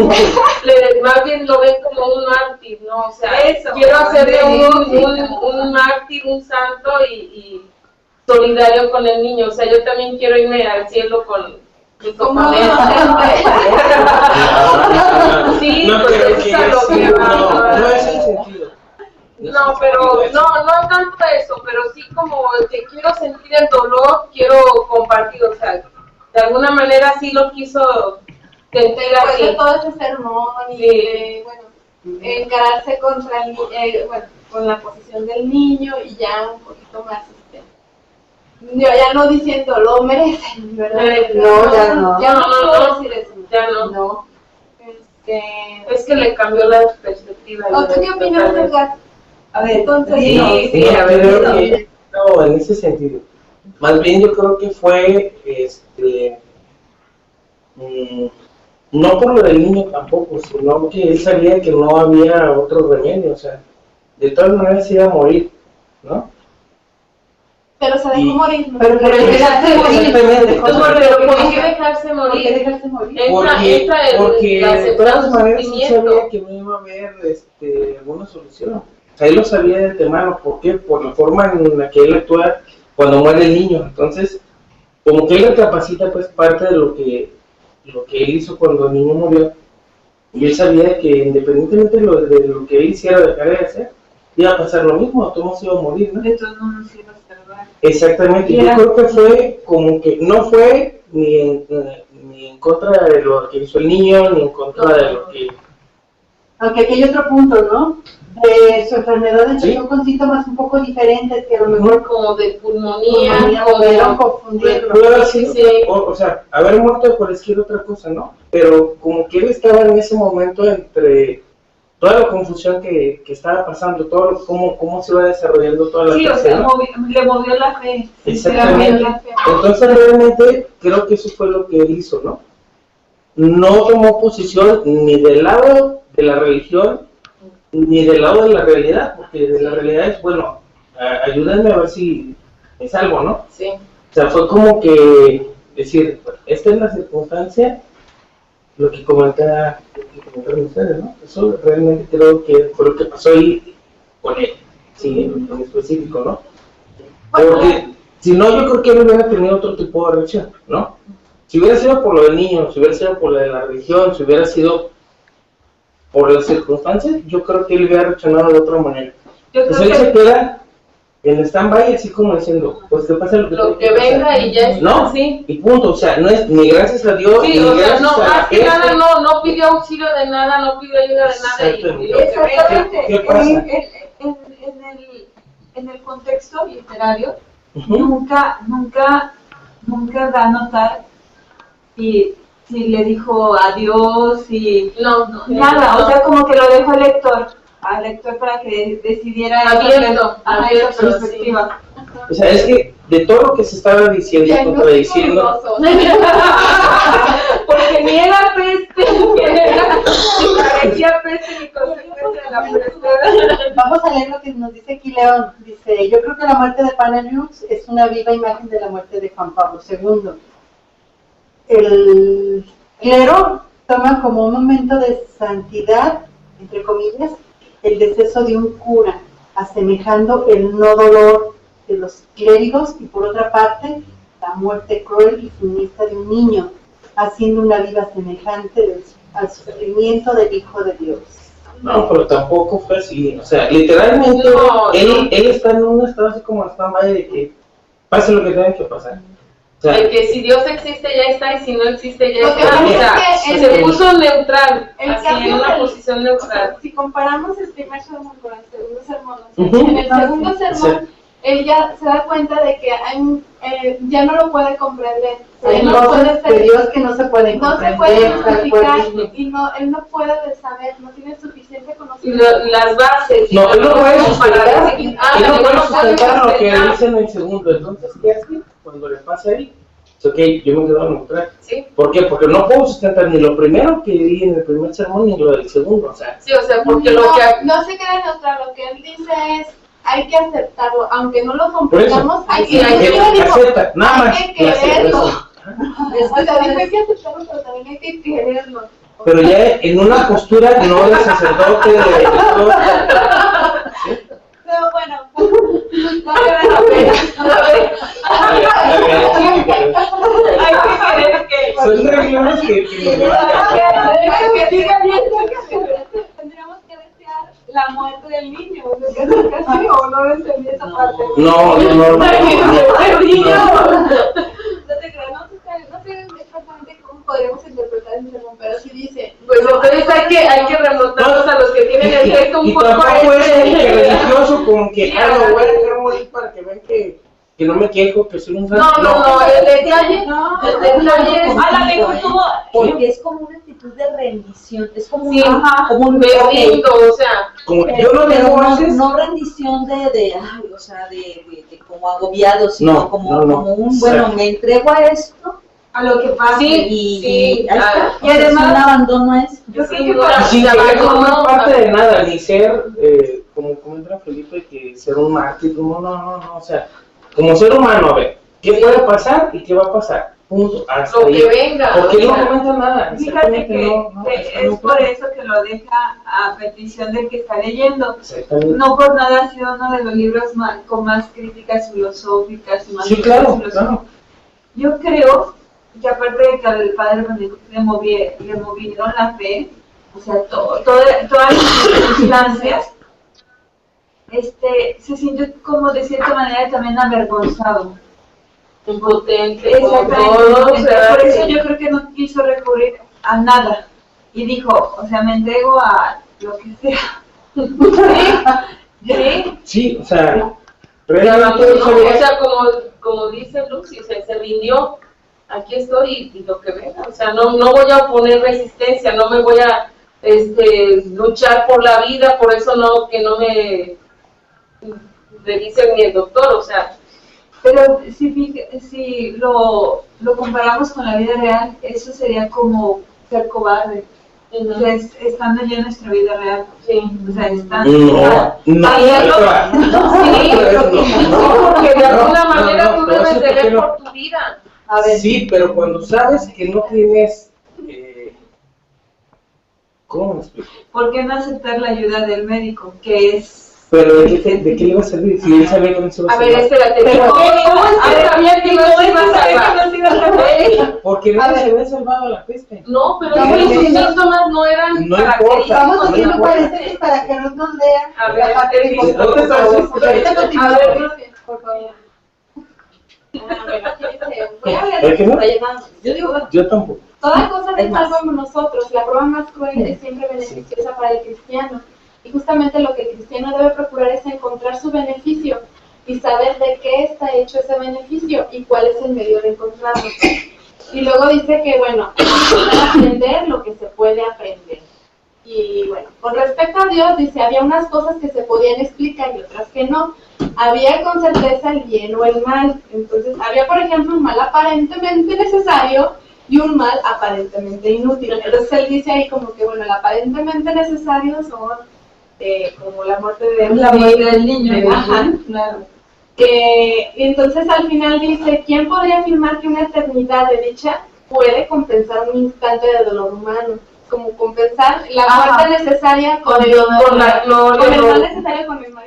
más bien lo ven como un mártir, ¿no? O sea, eso, quiero hacerle un mártir, un santo y solidario con el niño. O sea, yo también quiero irme al cielo con mi compañera. Sí, no, pues pero eso que es a lo que no es el sentido. No, pero no tanto eso, pero sí como que quiero sentir el dolor, quiero compartir, o sea, de alguna manera sí lo quiso sentir Después de así. todo ese sermón y encararse contra con la posición del niño y ya un poquito más, yo ya no diciendo lo merecen, ¿verdad? Ya no puedo decir eso. Ya no. No. Es que le cambió la perspectiva. ¿Tú qué opinas, Edgar? A ver, Entonces, Sí, a ver, no, en ese sentido. Más bien yo creo que fue, no por lo del niño tampoco, sino que él sabía que no había otro remedio, o sea, de todas maneras se iba a morir, ¿no? pero se dejó morir. ¿No? Pero dejarse morir. Pero ¿por qué dejarse morir? Porque de todas maneras sí sabía que no iba a haber alguna solución. O sea, él lo sabía de antemano. ¿Por qué? Por la forma en la que él actúa cuando muere el niño. Entonces, como que él recapacita pues parte de lo que él hizo cuando el niño murió. Y él sabía que independientemente de lo que él hiciera o dejara de hacer, iba a pasar lo mismo, todos iba a morir, ¿no? Entonces no nos iba a salvar. Exactamente, yo creo que fue como que no fue ni en contra de lo que hizo el niño, ni en contra de lo que... Aunque aquí hay otro punto, ¿no? Su enfermedad empezó con síntomas un poco diferentes que a lo mejor como de pulmonía, pudieron confundirlo. Pudo haber sido, o sea, haber muerto de cualquier otra cosa, ¿no? Pero como que él estaba en ese momento entre toda la confusión que estaba pasando, todo cómo se iba desarrollando toda la o sea, le movió la fe. Exactamente. Entonces realmente creo que eso fue lo que él hizo, ¿no? no tomó posición ni del lado de la religión ni del lado de la realidad, porque de la realidad es, bueno, ayúdenme a ver si es algo, ¿no? Sí. O sea, fue como que decir, esta es la circunstancia, lo que comentaron ustedes, ¿no? Eso realmente creo que fue lo que pasó ahí con él, sí, en específico, ¿no? Porque si no, yo creo que él hubiera tenido otro tipo de reacción, ¿no? Si hubiera sido por lo del niño, si hubiera sido por lo de la religión, si hubiera sido por las circunstancias, yo creo que él hubiera reaccionado de otra manera. Pues él se queda en stand-by, así como diciendo, pues que pase lo que venga y ya está, ¿no? Sí. Y punto, o sea, no es ni gracias a Dios, Sí, ni o sea, gracias no, a más que nada no pidió auxilio de nada, no pidió ayuda de nada y lo que venga. Exactamente. ¿Qué pasa? En el contexto literario, nunca da a notar si le dijo adiós y nada, o sea, como que lo dejó al lector para que decidiera abierto, esa perspectiva. O sea, es que de todo lo que se estaba diciendo, contradiciendo, Porque ni era peste, ni parecía peste ni consecuencia de la peste. Vamos a leer lo que nos dice aquí León. Dice, yo creo que la muerte de Panelius es una viva imagen de la muerte de Juan Pablo II. El clero toma como un momento de santidad, entre comillas, el deceso de un cura, asemejando el no dolor de los clérigos y por otra parte la muerte cruel y siniestra de un niño, haciendo una vida semejante al sufrimiento del Hijo de Dios. no, pero tampoco fue así, o sea, literalmente él está en un estado así como stand-by de que pase lo que tenga que pasar. O sea, de que si Dios existe ya está y si no existe ya Lo que está, pasa o sea, es que se puso neutral, el así cambio en una del- posición O sea, neutral. si comparamos el primer sermón con el segundo sermón, o sea, Ujú. en el segundo sermón, él ya se da cuenta de que ya no lo puede comprender. Hay Él no puede cosas de ser, Dios que no se pueden no se comprender, puede tal cual justificar dice. y él no puede saber, no tiene suficiente Y conocimiento. las bases. no, él no puede como para sustentar, decir, él no puede no sustentar lo que sustentar. dice en el segundo, entonces, ¿qué hace? Cuando le pasa ahí, es ok, yo me quedo neutral. Sí, ¿Por qué? Porque no puedo sustentar ni lo primero que di en el primer sermón ni lo del segundo, o sea, sí, o sea, porque lo que No se queda neutral, lo que él dice es, hay que aceptarlo, aunque no lo por eso, comprendamos, hay Sí, que hay que acepta, nada más, hay que la quererlo. aceptación. O sea, dijo, hay que aceptarlo, pero también hay que quererlo. Pero ya en una postura no de sacerdote, de lector, Pero bueno, no vale la pena. Hay que querer que... son reglas Tendríamos que desear la muerte del niño, casi, o no entendí esa parte. No No te creas, no sé exactamente cómo podríamos interpretar el sermón, pero sí dice... pues entonces hay que remontarnos a los que tienen el texto un y poco tampoco es como que religioso, como que, Sí, lo voy a dejar morir para que vean que no me quejo, que soy un santo. No, el detalle, No, el detalle es, la lengua estuvo... Porque es como una actitud de rendición, es como, Sí, como un me rindo, o sea, Como yo lo pero digo no, antes, no rendición de como agobiado, sino No, como, no. como un, bueno, me entrego a esto A lo que pasa. Sí, y ahí está. Y además- es un abandono a eso. Yo creo sí, que no, para... sin se querer abandonó, formar parte de nada, ni ser, como comenta Felipe, que ser un mártir, no, o sea, como ser humano, a ver, ¿qué puede pasar y qué va a pasar? Punto, hasta lo ahí. que venga. Porque o no sea, comenta nada, Fíjate exactamente que está es muy por claro. eso que lo deja a petición del que está leyendo. Exactamente. No por nada ha sido uno de los libros con más críticas filosóficas y más Sí, claro, filosóficas. claro. Yo creo que aparte de que al padre le movieron la fe, o sea, todas las circunstancias, se sintió como de cierta manera también avergonzado. impotente, como Exactamente. todo, o sea, Por eso yo creo que no quiso recurrir a nada. Y dijo, o sea, me entrego a lo que sea. ¿Sí? Sí, o sea, se realmente abandonó, eso ya- o sea, como dice Lucy, o sea, se rindió, aquí estoy y lo que venga, o sea, no voy a oponer resistencia, no me voy a luchar por la vida, por eso que no me revisen ni el doctor, o sea, Pero si lo comparamos con la vida real, eso sería como ser cobarde. Estando ya en nuestra vida real. Sí. O sea, están. Porque de alguna manera tú debes de ver por tu vida. A ver. Sí, pero cuando sabes que no tienes... ¿Cómo me explico? ¿Por qué no aceptar la ayuda del médico? Que es... Pero ¿de qué le iba a servir? Si él sabía que no se iba a A ver, salvar. espérate. ¿Cómo sabía que no se iba a salvar? Porque no se había salvado la peste. No, pero sus síntomas no eran No para importa. que... Vamos haciendo paréntesis para que nos lean. A ver, ¿No te estás A ver, por favor. Bueno, aquí dice, voy a leer ¿El que no? yo digo, Yo tampoco. toda cosa de tal como nosotros, la prueba más cruel es siempre beneficiosa para el cristiano. Y justamente lo que el cristiano debe procurar es encontrar su beneficio y saber de qué está hecho ese beneficio y cuál es el medio de encontrarlo. Y luego dice que, bueno, aprender lo que se puede aprender. Y bueno, con respecto a Dios, dice, había unas cosas que se podían explicar y otras que no. Había con certeza el bien o el mal. Entonces, había, por ejemplo, un mal aparentemente necesario y un mal aparentemente inútil. Entonces, él dice ahí como que, bueno, el aparentemente necesario son como la muerte del niño. Ajá. Claro. Y entonces, al final dice, ¿quién podría afirmar que una eternidad de dicha puede compensar un instante de dolor humano? Como compensar la muerte necesaria con el mal necesario con el mal.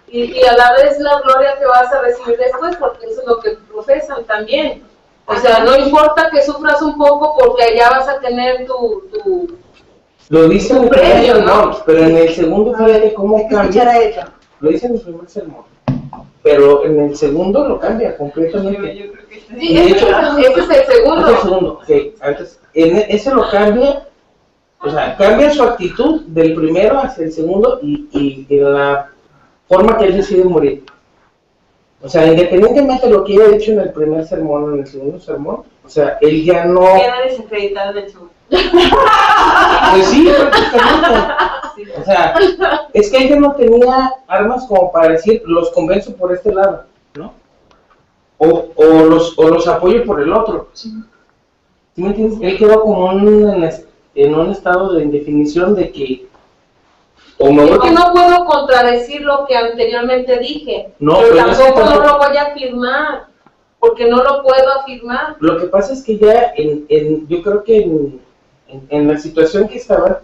Y a la vez la gloria que vas a recibir después, porque eso es lo que profesan también. O sea, no importa que sufras un poco porque allá vas a tener tu Lo dice en el primer sermón, pero en el segundo, fíjate cómo cambia. Lo dice en el primer sermón, pero en el segundo lo cambia completamente. Yo creo que está Sí, De hecho, ese es el segundo. Es el segundo, sí. Antes, ese lo cambia, o sea, cambia su actitud del primero hacia el segundo y la forma que él decide morir. O sea, independientemente de lo que haya dicho en el primer sermón o en el segundo sermón, o sea, él ya no... queda desacreditado del segundo. Pues sí, prácticamente. O sea, es que ella no tenía armas como para decir, los convenzo por este lado, ¿no? O los apoyo por el otro. ¿Sí me entiendes? Él quedó como en un estado de indefinición de que... Porque no puedo contradecir lo que anteriormente dije, no, pero tampoco no lo voy a afirmar, porque no lo puedo afirmar. Lo que pasa es que ya, yo creo que en la situación que estaba,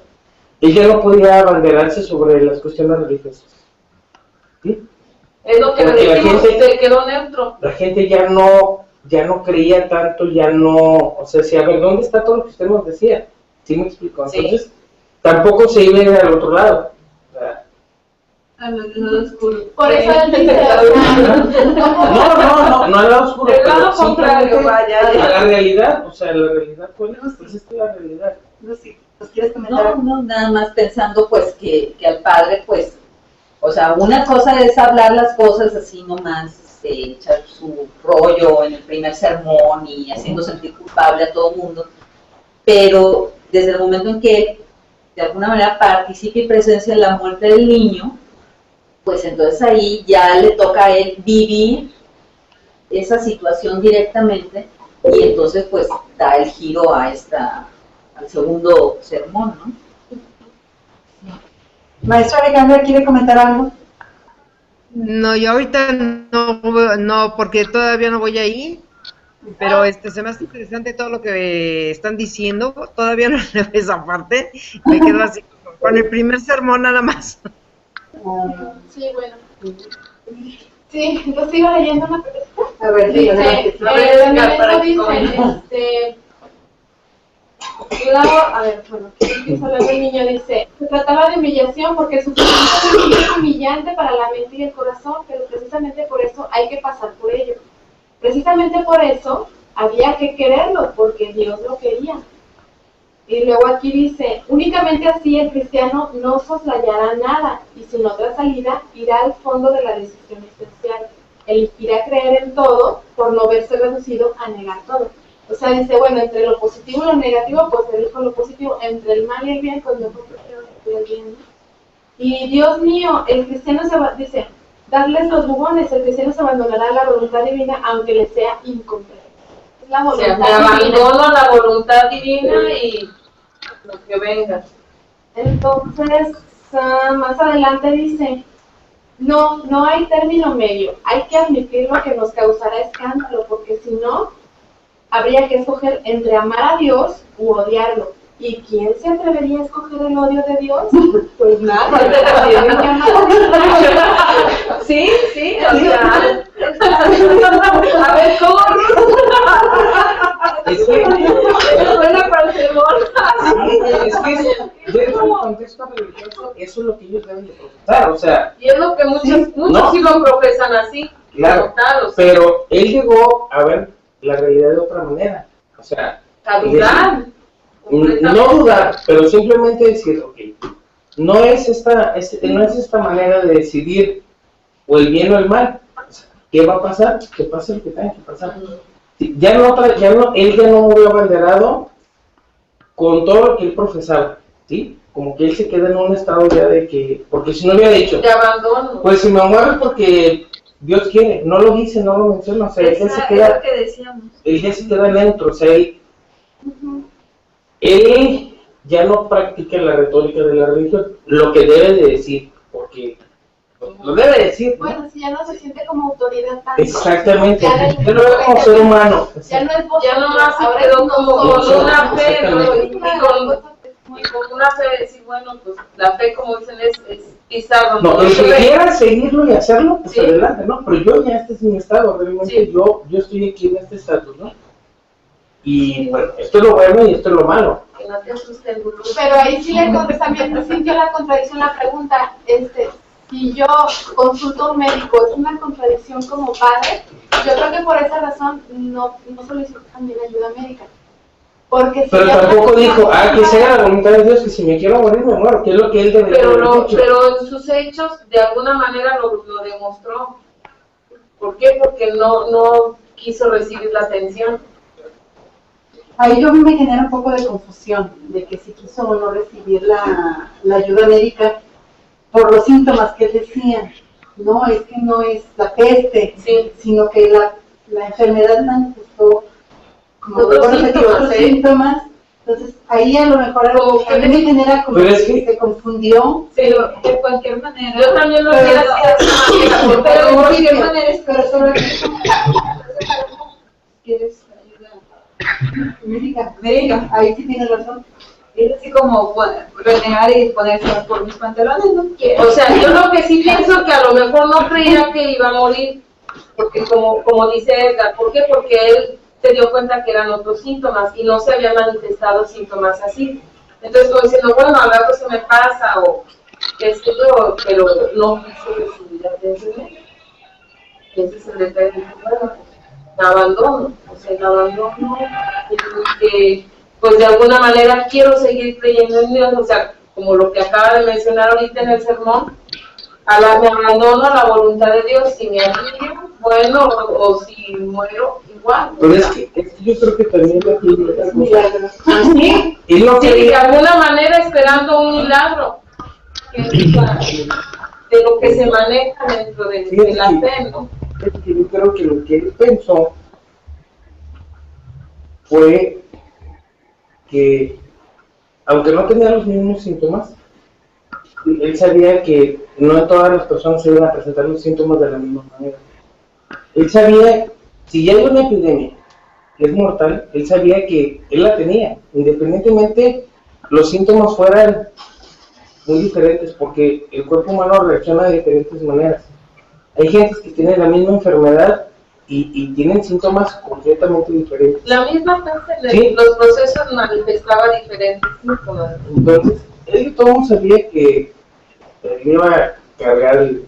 ella no podía abanderarse sobre las cuestiones religiosas. ¿Sí? Es lo que le dijimos, se quedó neutro. La gente ya no creía tanto, ya no, o sea, si a ver, ¿dónde está todo lo que usted nos decía? ¿Sí me explico? Entonces, sí. Tampoco se iba a ir al otro lado. Al lado oscuro. Por eso él dice, no al lado oscuro. El lado contrario, vaya. A la realidad, o sea, la realidad, ¿cuál es? Pues esta es la realidad. Lucy, ¿nos quieres comentar? No, nada más pensando pues que al padre pues, o sea, una cosa es hablar las cosas así nomás, echar su rollo en el primer sermón y haciendo sentir culpable a todo el mundo, pero desde el momento en que de alguna manera participa y presencia en la muerte del niño, pues entonces ahí ya le toca a él vivir esa situación directamente y entonces pues da el giro a al segundo sermón, ¿no? Maestra Alejandra, ¿quiere comentar algo? No, yo ahorita no, porque todavía no voy ahí, pero se me hace interesante todo lo que están diciendo, todavía no leo esa parte, me quedo así con el primer sermón nada más. Sí, bueno. Sí, entonces iba leyendo una pregunta. A ver, dice, aquí empieza a hablar del niño, dice, se trataba de humillación porque el sufrimiento es humillante para la mente y el corazón, pero precisamente por eso hay que pasar por ello. Precisamente por eso había que quererlo, porque Dios lo quería. Y luego aquí dice, únicamente así el cristiano no soslayará nada y sin otra salida irá al fondo de la decisión esencial. Elegirá creer en todo por no verse reducido a negar todo. O sea, dice, bueno, entre lo positivo y lo negativo, pues elijo lo positivo. Entre el mal y el bien, pues yo prefiero el bien, ¿no? Y Dios mío, el cristiano dice, darles los bubones, el cristiano se abandonará a la voluntad divina aunque le sea incompleta. Es la voluntad divina. Me abandono la voluntad divina y lo que venga. Entonces, más adelante dice, no hay término medio, hay que admitir lo que nos causará escándalo, porque si no, habría que escoger entre amar a Dios u odiarlo. ¿Y quién se atrevería a escoger el odio de Dios? Pues nada, tienen que amar a Dios. Sí, o sea, a ver, ¿cómo? Es que, Es buena para el sermón. dentro del contexto religioso, eso es lo que ellos deben de profesar, o sea, Y es lo que muchos no. sí lo profesan así. claro, como tal, o sea, pero él llegó a ver la realidad de otra manera, o sea, a dudar. no dudar, pero simplemente decir, ok, no es esta manera de decidir o el bien o el mal. O sea, ¿qué va a pasar? Que pase lo que tenga que pasar. Sí, él ya no murió abanderado con todo lo que él profesaba, ¿sí? Como que él se queda en un estado ya de que, porque si no hubiera dicho, De abandono. pues si me muero es porque Dios quiere, no lo dice, no lo menciona, o sea, él ya se Es queda, lo que decíamos. él ya se queda neutro, o sea, él ya no practica la retórica de la religión, lo que debe de decir, porque lo debe decir, ¿no? Bueno, si ya no se siente como autoridad tanto. Exactamente, Ya yo lo veo como ser humano. Ya no es vos. Ya nomás se ahora quedó es como nosotros. con una fe, ¿no? Exactamente. Y con una fe de decir, bueno, pues la fe, como dicen, es pisar No, donde el se que ve. quiera seguirlo y hacerlo, pues Sí. adelante, ¿no? Pero yo ya este es mi estado, realmente Sí. yo estoy aquí en este estatus, ¿no? Y bueno, esto es lo bueno y esto es lo malo. Que no te asuste el gurú. Pero ahí sí le también sintió la contradicción la pregunta, si yo consulto a un médico, ¿es una contradicción como padre? Yo creo que por esa razón no solicito también ayuda médica. Porque si Pero ya tampoco una dijo, persona- que sea la voluntad de Dios, que si me quiero morir, me muero, que es lo que él debería haber dicho. Pero en sus hechos, de alguna manera, lo demostró. ¿Por qué? Porque no quiso recibir la atención. Ahí yo me genera un poco de confusión de que si quiso o no recibir la ayuda médica por los síntomas que él decía. No, es que no es la peste, Sí. sino que la enfermedad manifestó como Otros otros síntomas. Entonces ahí a lo mejor Como a mí me genera como Pero es que que- se confundió. Pero de cualquier manera. Yo también lo Pero- quiero así de esa manera, porque Pero de luego cualquier sí, manera es Pero sobre ¿Quieres ayuda? médica, Médica. ahí sí tiene razón. Es así como renegar y ponerse por mis pantalones, no quiero. O sea, yo lo que sí pienso que a lo mejor no creía que iba a morir, porque como dice Edgar, ¿por qué? Porque él se dio cuenta que eran otros síntomas y no se habían manifestado síntomas así. Entonces, como diciendo, bueno, a rato se me pasa o esto, pero no quiso recibir atención. Ese es el detalle. Bueno, me abandono, o sea, el abandono, y que pues de alguna manera quiero seguir creyendo en Dios, o sea, como lo que acaba de mencionar ahorita en el sermón, me abandono a la voluntad de Dios, si me alivio, bueno, o si muero, igual. Pero es que yo creo que también aquí Milagros. Sí, y no sí, de quería, alguna manera esperando un milagro, que es de lo que se maneja dentro de la fe, ¿no? es que yo creo que lo que él pensó fue que, aunque no tenía los mismos síntomas, él sabía que no todas las personas se iban a presentar los síntomas de la misma manera. Él sabía, si ya hay una epidemia que es mortal, él sabía que él la tenía, independientemente los síntomas fueran muy diferentes, porque el cuerpo humano reacciona de diferentes maneras. Hay gente que tiene la misma enfermedad y tienen síntomas completamente diferentes. La misma gente Sí. los procesos manifestaba diferentes síntomas. Entonces, él todo sabía que él iba a cargar el...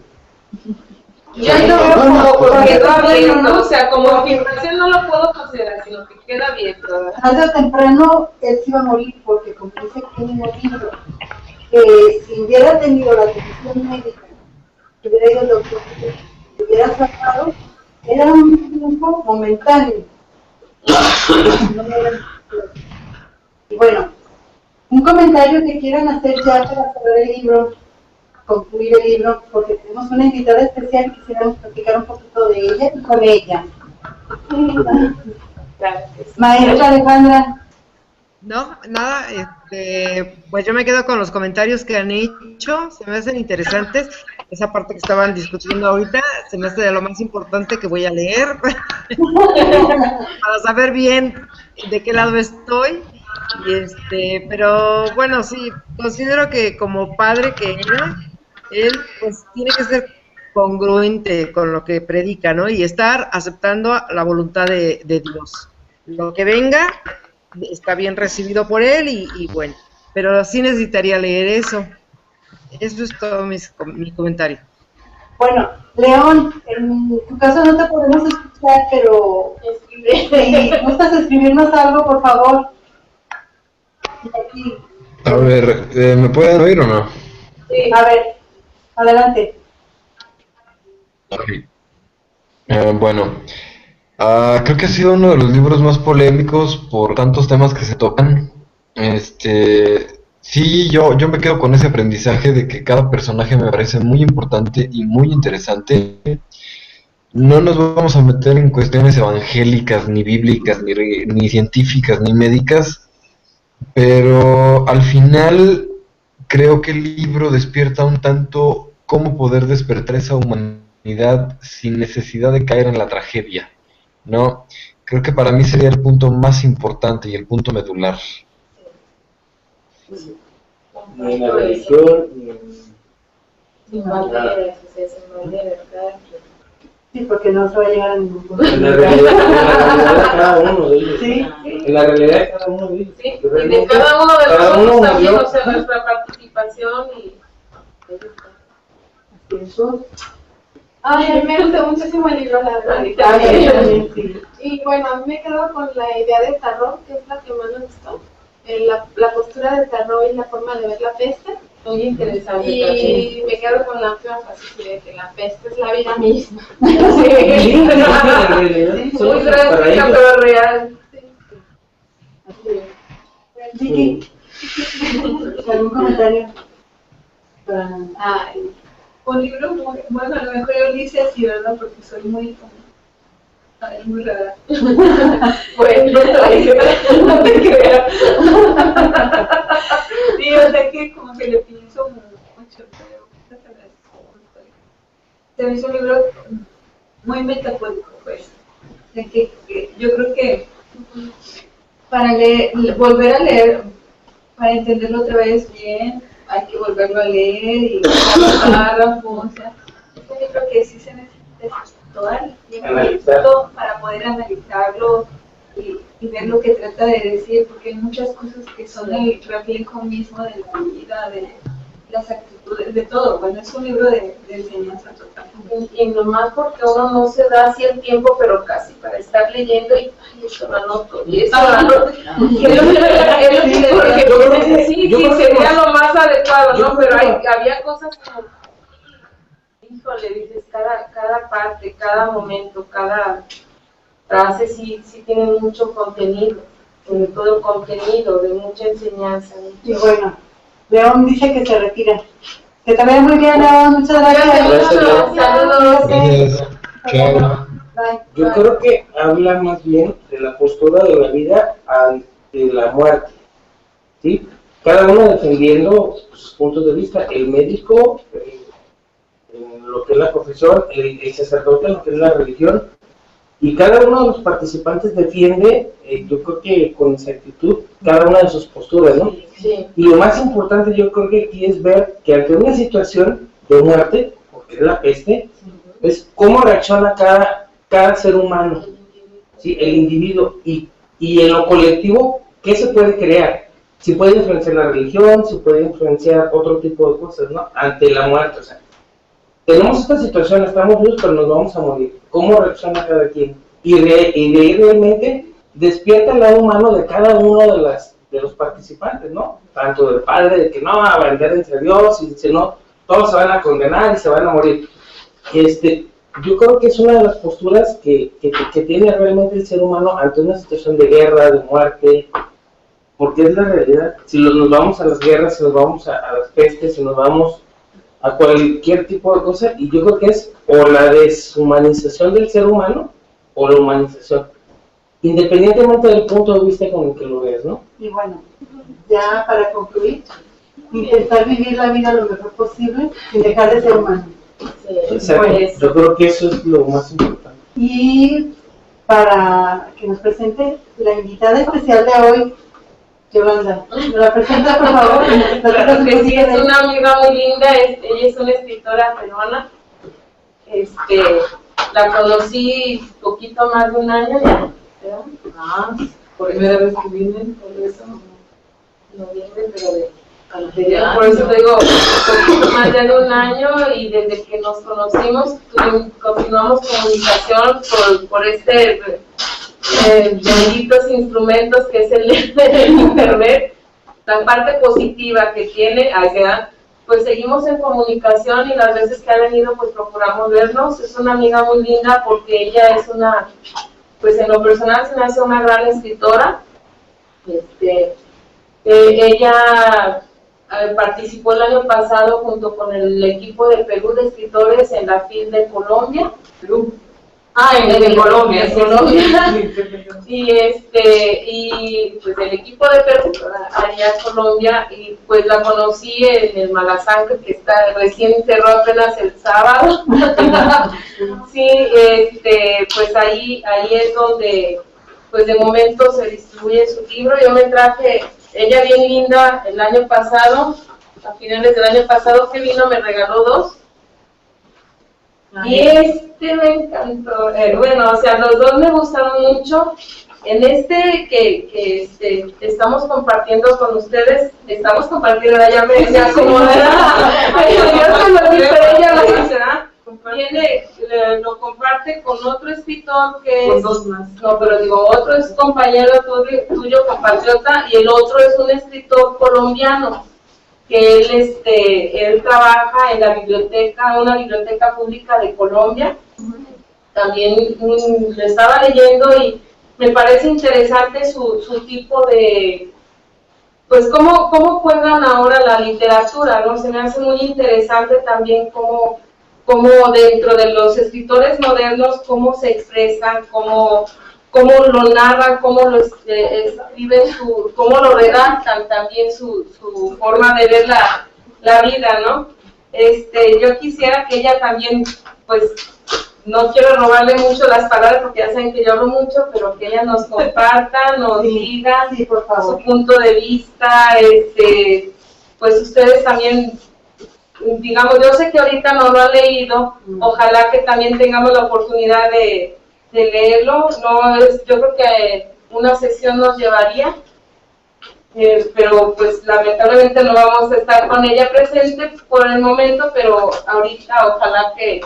Yo lo veo como porque queda abierto, o sea, como afirmación no lo puedo considerar, sino que queda abierto, ¿verdad? Tarde o temprano él se iba a morir porque, como dice aquí en el libro, si hubiera tenido la atención médica, que hubiera ido al doctor, que hubiera tratado, era un tiempo momentáneo. Y bueno, un comentario que quieran hacer ya para cerrar el libro, concluir el libro, porque tenemos una invitada especial, quisiéramos platicar un poquito de ella y con ella. Claro que sí. Maestra Alejandra, No, nada, pues yo me quedo con los comentarios que han hecho, se me hacen interesantes, esa parte que estaban discutiendo ahorita, se me hace de lo más importante que voy a leer, para saber bien de qué lado estoy, pero bueno, sí, considero que como padre que era, él pues tiene que ser congruente con lo que predica, ¿no? Y estar aceptando la voluntad de Dios. Lo que venga está bien recibido por él y bueno, pero sí necesitaría leer eso. Eso es todo mi comentario. Bueno, León, en tu caso no te podemos escuchar, pero si gustas escribirnos algo, por favor. Aquí. A ver, ¿me pueden oír o no? Sí. A ver, adelante. Okay. Bueno, creo que ha sido uno de los libros más polémicos por tantos temas que se tocan. Sí, yo me quedo con ese aprendizaje de que cada personaje me parece muy importante y muy interesante. No nos vamos a meter en cuestiones evangélicas, ni bíblicas, ni científicas, ni médicas, pero al final creo que el libro despierta un tanto cómo poder despertar esa humanidad sin necesidad de caer en la tragedia, ¿no? Creo que para mí sería el punto más importante y el punto medular. Ni en la religión, ni en... Sin banderas, o sea, sin banderas, ¿verdad? Sí, porque no se va a llegar a ningún punto. En la realidad de cada uno de ellos. Sí. En la realidad de cada uno de ellos. Sí, y de cada uno de cada nosotros uno también, murió. o sea, nuestra participación y... Ay, a mí me gustó muchísimo el libro, la verdad. También, sí. Y bueno, a mí me quedo con la idea de Tarot, que es la que más me gustó. La postura de Tarot y la forma de ver la peste. Muy interesante. Y me quedo con la última frase de que la peste es la vida misma. Sí, en realidad, Muy solo para drástica, ellos. pero real. Vicky, ¿algún comentario? Ay, un libro muy, bueno, a lo mejor yo dice así, ¿verdad? Porque soy muy, muy rara. Bueno, no te creas. Sí, o sea que como que le pienso mucho, pero se me hizo un libro muy metafórico, pues. O sea que yo creo que para volver a leer, para entenderlo otra vez bien, hay que volverlo a leer y cada párrafo, o sea, es un libro que sí se necesita estudiar bien para poder analizarlo y ver lo que trata de decir, porque hay muchas cosas que son el reflejo mismo de la vida, de las actitudes, de todo. Bueno, es un libro de enseñanza total. Y nomás porque uno no se da así el tiempo, pero casi para estar leyendo y ay, eso lo anoto, y eso lo anoto. Sí, sería lo más adecuado, ¿no? Pero había cosas como, híjole, dices, cada parte, cada momento, cada frase sí tiene mucho contenido, sobre todo contenido, de mucha enseñanza. Y bueno, León dice que se retira. Que te vaya muy bien, León. Muchas gracias. Gracias, Saludos. Gracias. Chao. Bye. Yo creo que habla más bien de la postura de la vida ante la muerte, ¿sí? Cada uno defendiendo sus puntos de vista, el médico, en lo que es la profesión, el sacerdote en lo que es la religión, y cada uno de los participantes defiende, yo creo que con exactitud, cada una de sus posturas, ¿no? Sí. Y lo más importante yo creo que aquí es ver que ante una situación de muerte, porque es la peste, es cómo reacciona cada ser humano, ¿sí? El individuo, y en lo colectivo, ¿qué se puede crear? Si puede influenciar la religión, si puede influenciar otro tipo de cosas, ¿no? Ante la muerte, o sea, tenemos esta situación, estamos vivos, pero nos vamos a morir. ¿Cómo reacciona cada quien? Y de ahí realmente despierta el lado humano de cada uno de los participantes, ¿no? Tanto del padre, de que no, va a vender entre Dios, y si no, todos se van a condenar y se van a morir. Yo creo que es una de las posturas que tiene realmente el ser humano ante una situación de guerra, de muerte, porque es la realidad. Si nos vamos a las guerras, si nos vamos a las pestes, si nos vamos a cualquier tipo de cosa, y yo creo que es o la deshumanización del ser humano o la humanización. independientemente del punto de vista con el que lo ves, ¿no? Y bueno, ya para concluir, intentar vivir la vida lo mejor posible sin dejar de ser humano. Exacto. Pues, yo creo que eso es lo más importante. Y para que nos presente la invitada especial de hoy, Yolanda, ¿me la presenta por favor? Claro que sí, es una amiga muy linda, ella es una escritora peruana. La conocí poquito más de un año ya. Primera vez que vine, por eso. Noviembre, pero de por eso te digo, poquito más de un año, y desde que nos conocimos continuamos comunicación por benditos instrumentos que es el internet, la parte positiva que tiene, pues seguimos en comunicación, y las veces que ha venido pues procuramos vernos. Es una amiga muy linda porque ella es pues en lo personal se me hace una gran escritora. Ella participó el año pasado junto con el equipo de Perú de escritores en la FIL de Colombia. Perú. En Colombia. Y pues el equipo de Perú, allá en Colombia, y pues la conocí en el Malasanque, que recién cerró apenas el sábado. Sí, pues ahí es donde, pues de momento se distribuye su libro. Yo me traje, ella bien linda, el año pasado, a finales del año pasado que vino, me regaló 2. Y me encantó. Bueno, o sea, los 2 me gustaron mucho. En que estamos compartiendo con ustedes, ya me decía como lo comparte con otro escritor que Con es, 2 más. no, pero digo, otro es compañero tuyo, compatriota, y el otro es un escritor colombiano, que él trabaja en la biblioteca, una biblioteca pública de Colombia. También lo estaba leyendo y me parece interesante su tipo de, pues cómo juegan ahora la literatura, ¿no? Se me hace muy interesante también cómo dentro de los escritores modernos, cómo se expresan, cómo lo narran, cómo lo escriben, cómo lo redactan también su forma de ver la vida, ¿no? Yo quisiera que ella también, pues, no quiero robarle mucho las palabras porque ya saben que yo hablo mucho, pero que ella nos comparta, nos diga por favor, su punto de vista, pues ustedes también, digamos, yo sé que ahorita no lo han leído, ojalá que también tengamos la oportunidad de leerlo. Yo creo que una sesión nos llevaría, pero pues lamentablemente no vamos a estar con ella presente por el momento, pero ahorita ojalá que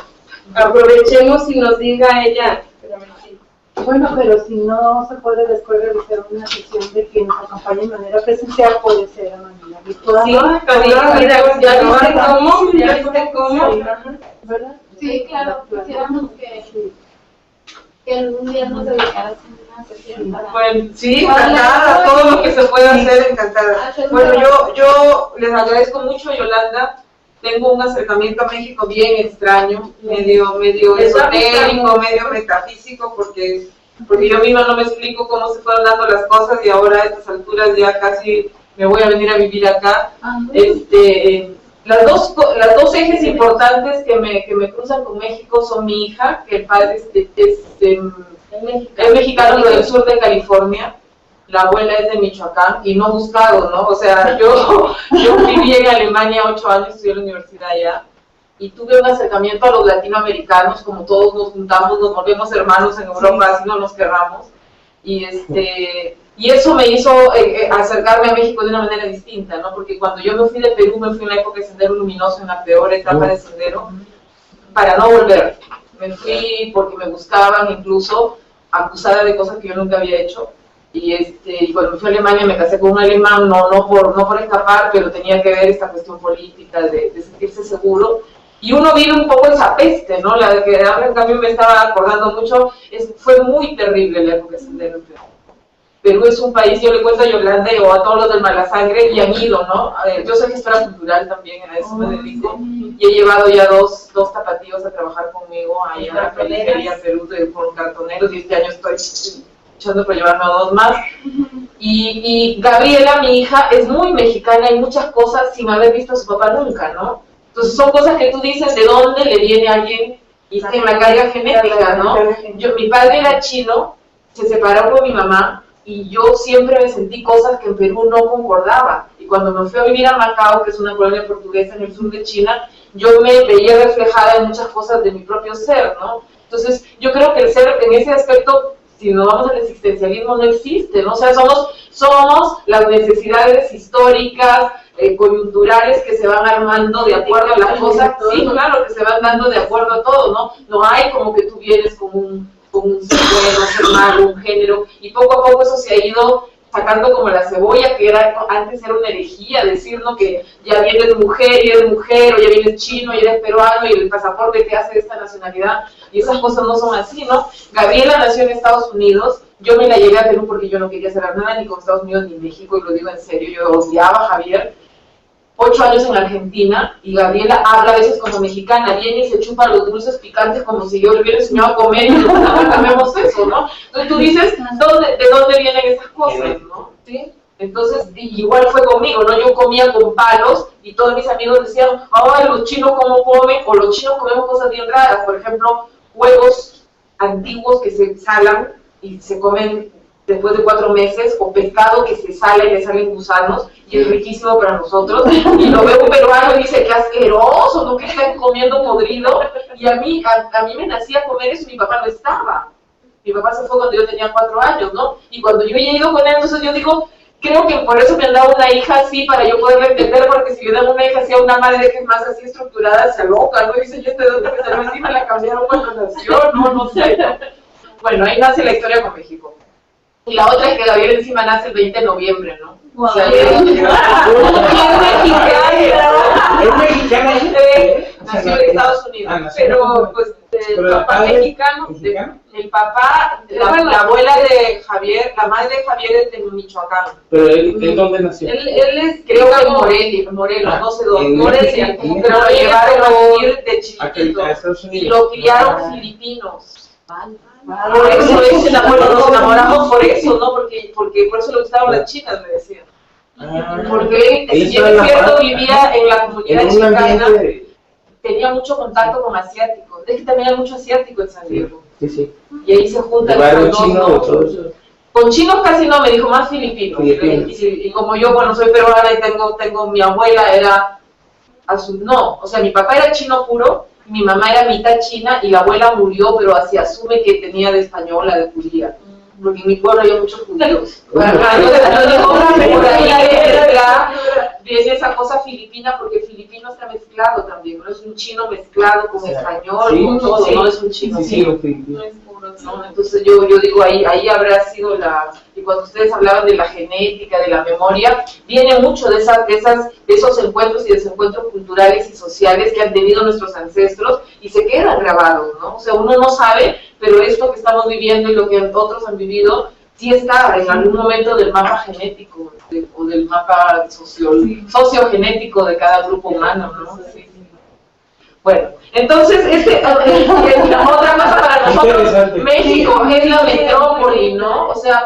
aprovechemos y nos diga ella. Bueno, pero si no se puede después realizar una sesión de que nos acompañe de manera presencial, puede ser de manera virtual. Sí, mira, ¿ya viste cómo? ¿Verdad? Sí, claro, quisiéramos que algún día nos dedicara a hacer una sesión para... Bueno, sí, encantada, todo lo que se pueda hacer, encantada. Bueno, yo les agradezco mucho, Yolanda. Tengo un acercamiento a México bien extraño, medio esotérico, medio metafísico, porque yo misma no me explico cómo se fueron dando las cosas, y ahora a estas alturas ya casi me voy a venir a vivir acá. Las dos ejes importantes que me cruzan con México son mi hija, que el padre es mexicano del sur de California, la abuela es de Michoacán, y no buscado, ¿no? O sea, yo viví en Alemania 8 años, estudié en la universidad allá, y tuve un acercamiento a los latinoamericanos, como todos nos juntamos, nos volvemos hermanos en Europa, así no nos querramos, y eso me hizo acercarme a México de una manera distinta, ¿no? Porque cuando yo me fui de Perú, me fui en la época de Sendero Luminoso, en la peor etapa de Sendero, para no volver. Me fui porque me buscaban, incluso acusada de cosas que yo nunca había hecho. Y cuando me fui a Alemania me casé con un alemán, no por escapar, pero tenía que ver esta cuestión política de sentirse seguro. Y uno vive un poco esa peste, ¿no? La que ahora en cambio me estaba acordando mucho, fue muy terrible la época de Sendero. Perú es un país, yo le cuento a Yolanda o a todos los del Malasangre, y han ido, ¿no? Yo soy gestora cultural también, a eso me dedico, y he llevado ya dos tapatíos a trabajar conmigo allá en la periferia Perú con cartoneros, y este año estoy luchando por llevarme a 2 más. Y Gabriela, mi hija, es muy mexicana y muchas cosas sin haber visto a su papá nunca, ¿no? Entonces son cosas que tú dices de dónde le viene a alguien y en la carga genética, ¿no? Mi padre era chino, se separó con mi mamá y yo siempre me sentí cosas que en Perú no concordaba. Y cuando me fui a vivir a Macao, que es una colonia portuguesa en el sur de China, yo me veía reflejada en muchas cosas de mi propio ser, ¿no? Entonces yo creo que el ser en ese aspecto, si nos vamos al existencialismo, no existe, ¿no? O sea, somos las necesidades históricas, coyunturales que se van armando de acuerdo a las cosas, sí, claro, que se van dando de acuerdo a todo, ¿no? No hay como que tú vienes con un ser malo, un género, y poco a poco eso se ha ido sacando como la cebolla, que antes era una herejía, decir, ¿no? Que ya vienes mujer y eres mujer, o ya vienes chino y eres peruano, y el pasaporte te hace esta nacionalidad, y esas cosas no son así, ¿no? Gabriela nació en Estados Unidos, yo me la llevé a Perú porque yo no quería hacer nada ni con Estados Unidos ni México, y lo digo en serio, yo odiaba a Javier. 8 años en Argentina, y Gabriela habla a veces como mexicana, viene y se chupa los dulces picantes como si yo le hubiera enseñado a comer, y no cambiamos eso, ¿no? Entonces tú dices, ¿de dónde vienen esas cosas, no? ¿Sí? Entonces, igual fue conmigo, ¿no? Yo comía con palos, y todos mis amigos decían, ay, los chinos cómo comen, o los chinos comemos cosas bien raras, por ejemplo, huevos antiguos que se salan, y se comen después de 4 meses, o pescado que se sale y le salen gusanos, y es riquísimo para nosotros, y lo veo un peruano y dice, qué asqueroso, ¿no? Que están comiendo podrido, y a mí me nacía comer eso, y mi papá no estaba. Mi papá se fue cuando yo tenía 4 años, ¿no? Y cuando yo he ido con él, entonces yo digo, creo que por eso me han dado una hija así, para yo poderla entender, porque si me dan una hija así a una madre que es más así estructurada, se aloca, ¿no? Y dice, yo de dónde me salió así, me la cambiaron cuando nació, no sé. Bueno, ahí nace la historia con México. Y la otra es que Gabriel encima nace el 20 de noviembre, ¿no? Wow. O sea, es mexicana. Es mexicana. Nació en Estados Unidos, pero pues el papá mexicano. El papá, la abuela de Javier, la madre de Javier es de Michoacán. ¿Pero él dónde nació? Él es, creo que en Morelos, no sé dónde. Morelia, pero lo llevaron a vivir de chiquitito. Y lo criaron filipinos. Por eso es el amor, nos enamoramos por eso, ¿no? Porque por eso le gustaban las chicas, me decían. Porque él, si es cierto, vivía en la comunidad chicana, tenía mucho contacto con asiáticos. Es que también hay mucho asiático en San Diego. Sí. Y ahí se juntan los dos, ¿no? Con chinos casi no, me dijo más filipinos. Y como yo, bueno, soy peruana y tengo mi abuela era azul, no, o sea, mi papá era chino puro. Mi mamá era mitad china y la abuela murió, pero así asume que tenía de española, de judía. Porque en mi pueblo hay muchos judíos. Por ahí viene esa cosa filipina, porque filipino está mezclado también, no es un chino mezclado con español, con todo, no es un chino. No es puro, ¿no? Entonces yo digo, ahí habrá sido y cuando ustedes hablaban de la genética, de la memoria, viene mucho de esos encuentros y desencuentros culturales y sociales que han tenido nuestros ancestros y se quedan grabados, ¿no? O sea, uno no sabe, pero esto que estamos viviendo y lo que otros han vivido, sí está en algún momento del mapa genético o del mapa sociogenético de cada grupo humano, ¿no? Sí. Bueno, entonces, la otra cosa para nosotros, México es la metrópoli, ¿no? O sea,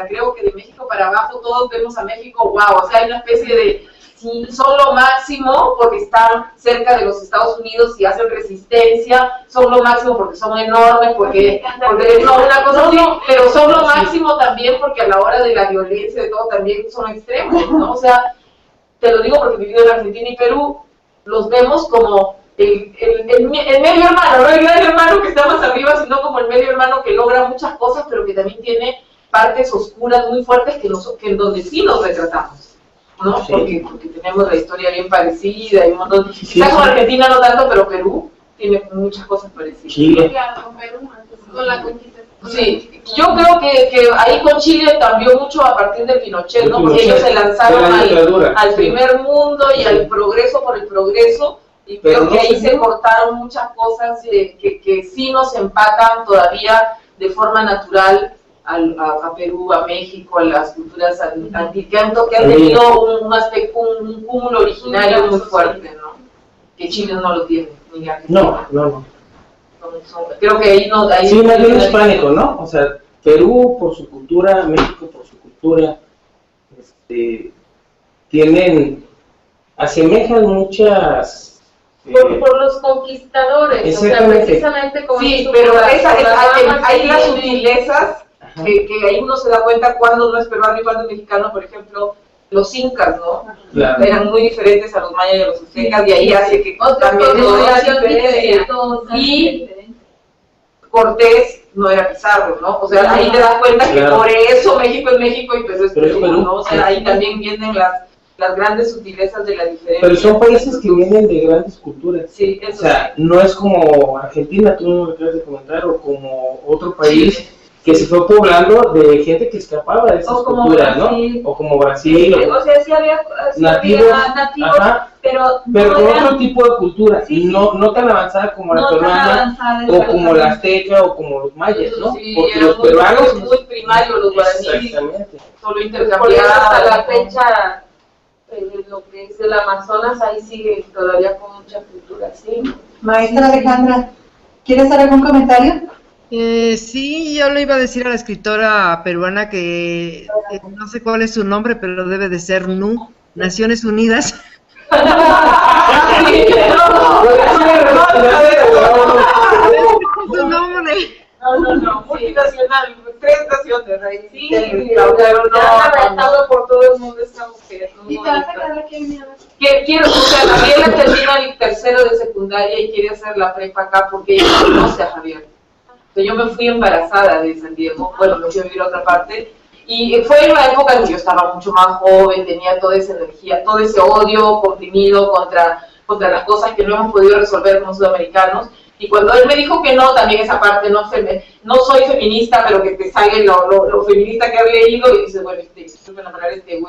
creo que de México para abajo todos vemos a México, wow, o sea, hay una especie de, son lo máximo porque están cerca de los Estados Unidos y hacen resistencia, son lo máximo porque son enormes, porque no una cosa así, pero son lo máximo también porque a la hora de la violencia de todo también son extremos, ¿no? O sea, te lo digo porque he vivido en Argentina y Perú, los vemos como el medio hermano, no el gran hermano que está más arriba, sino como el medio hermano que logra muchas cosas, pero que también tiene partes oscuras muy fuertes que en donde sí nos retratamos, ¿no? Sí. Porque tenemos la historia bien parecida, y un montón. Quizás con Argentina no tanto, pero Perú tiene muchas cosas parecidas. Chile. Con Perú, con la conquista. Sí, yo creo que ahí con Chile cambió mucho a partir de Pinochet, ¿no? Porque ellos se lanzaron al primer mundo y al progreso por el progreso. Y creo que ahí se cortaron muchas cosas que sí nos empatan todavía de forma natural a Perú, a México, a las culturas antiguas, que han tenido un cúmulo originario muy fuerte, ¿no? Que Chile no lo tiene, ni No. Creo que ahí no... Sí, más bien hispánico, ¿no? O sea, Perú por su cultura, México por su cultura, asemejan muchas... por los conquistadores, o sea, precisamente como... Sí, pero hay las sutilezas que ahí uno se da cuenta cuando no es peruano y cuando es mexicano. Por ejemplo, los incas, ¿no? Claro. Eran muy diferentes a los mayas y a los aztecas, y ahí hace que también todo era diferente. Y Cortés no era Pizarro, ¿no? O sea, ahí te das cuenta que por eso México es México y pues es Perú, ¿no? O sea, ahí también vienen las grandes sutilezas de la diferencia. Pero son países que vienen de grandes culturas. Sí, eso. O sea, no es como Argentina, tú me acabas de comentar, o como otro país que se fue poblando de gente que escapaba de esas culturas, Brasil, ¿no? O como Brasil. O sea, sí había nativos, pero con otro tipo de cultura, no tan avanzada como la peruana, o como la azteca, o como los mayas, ¿no? Sí, porque los peruanos... muy primarios, los guaraníes, exactamente. solo Por eso intercambiaban. hasta la fecha, lo que es el Amazonas, ahí sigue todavía con mucha cultura, ¿sí? Maestra Alejandra, ¿quiere hacer algún comentario? Sí, yo le iba a decir a la escritora peruana que no sé cuál es su nombre, pero debe de ser Naciones Unidas. Su nombre. No, multinacional, 3 naciones ahí. Sí, pero no ha adaptado por todo el mundo esta mujer. Y te vas a sacar aquí en Quiero, o sea, Gabriela termina el tercero de secundaria y quiere hacer la prepa acá porque ella conoce a Javier. Yo me fui embarazada de San Diego, bueno, me fui a vivir a otra parte, y fue en una época en que yo estaba mucho más joven, tenía toda esa energía, todo ese odio comprimido contra las cosas que no hemos podido resolver como sudamericanos, y cuando él me dijo que no, también esa parte, no soy feminista, pero que te salga lo feminista que he leído, y dices, bueno,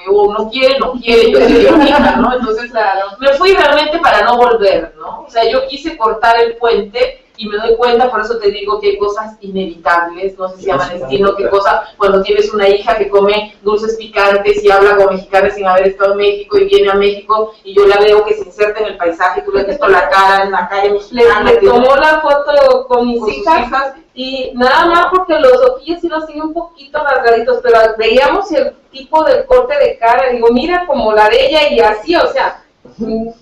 huevo no quiere, yo soy feminista, ¿no? Entonces, me fui realmente para no volver, ¿no? O sea, yo quise cortar el puente, y me doy cuenta, por eso te digo que hay cosas inevitables, no sé si se llama destino, qué cosa, cuando tienes una hija que come dulces picantes y habla como mexicana sin haber estado en México y viene a México y yo la veo que se inserta en el paisaje, tú le has visto la cara en la calle mexicana. Le tomó la foto con mis hijas y nada más porque los ojillos sí los tiene un poquito rasgaditos, pero veíamos el tipo del corte de cara, digo, mira como la de ella y así, o sea,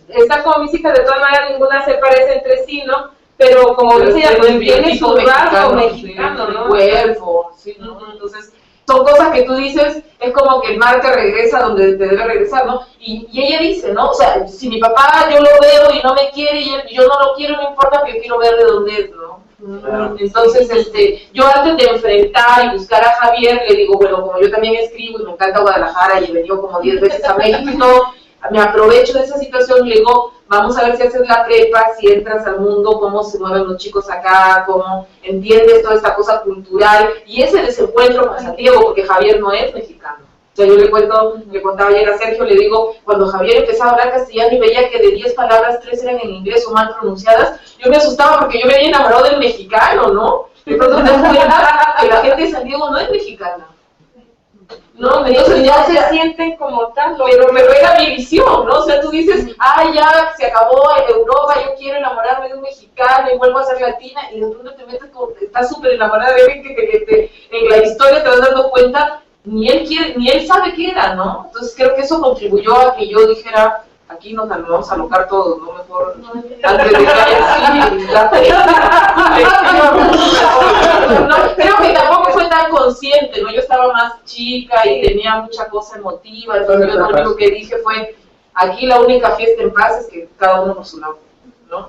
está como mis hijas, de todas maneras ninguna se parece entre sí, ¿no? Pero como dice ella, pues tiene su rasgo mexicano, ¿no? Cuerpo, sí, ¿no? Entonces, son cosas que tú dices, es como que el mar te regresa donde te debe regresar, ¿no? Y ella dice, ¿no? O sea, si mi papá yo lo veo y no me quiere y yo no lo quiero, no importa, pero yo quiero ver de dónde es, ¿no? Entonces, yo antes de enfrentar y buscar a Javier, le digo, bueno, como yo también escribo y me encanta Guadalajara y he venido como 10 veces a México y todo, me aprovecho de esa situación y le digo, vamos a ver si haces la prepa, si entras al mundo, cómo se mueven los chicos acá, cómo entiendes toda esta cosa cultural, y ese desencuentro con Santiago, porque Javier no es mexicano. O sea, yo le contaba ayer a Sergio, le digo, cuando Javier empezaba a hablar castellano y veía que de 10 palabras 3 eran en inglés o mal pronunciadas, yo me asustaba porque yo me había enamorado del mexicano, ¿no? Entonces me di cuenta que la gente de San Diego no es mexicana. No, entonces ya se sienten como tal, pero era mi visión, ¿no? O sea, tú dices, ya se acabó Europa, yo quiero enamorarme de un mexicano y vuelvo a ser latina, y de pronto te metes como, estás súper enamorada de alguien que en la historia te vas dando cuenta, ni él sabe qué era, ¿no? Entonces creo que eso contribuyó a que yo dijera, aquí nos vamos a alocar todos, ¿no? Mejor, antes de que haya no, creo que tampoco fue tan consciente, ¿no? Yo estaba más chica y tenía mucha cosa emotiva, entonces yo lo único que dije fue, aquí la única fiesta en paz es que cada uno por su lado, ¿no?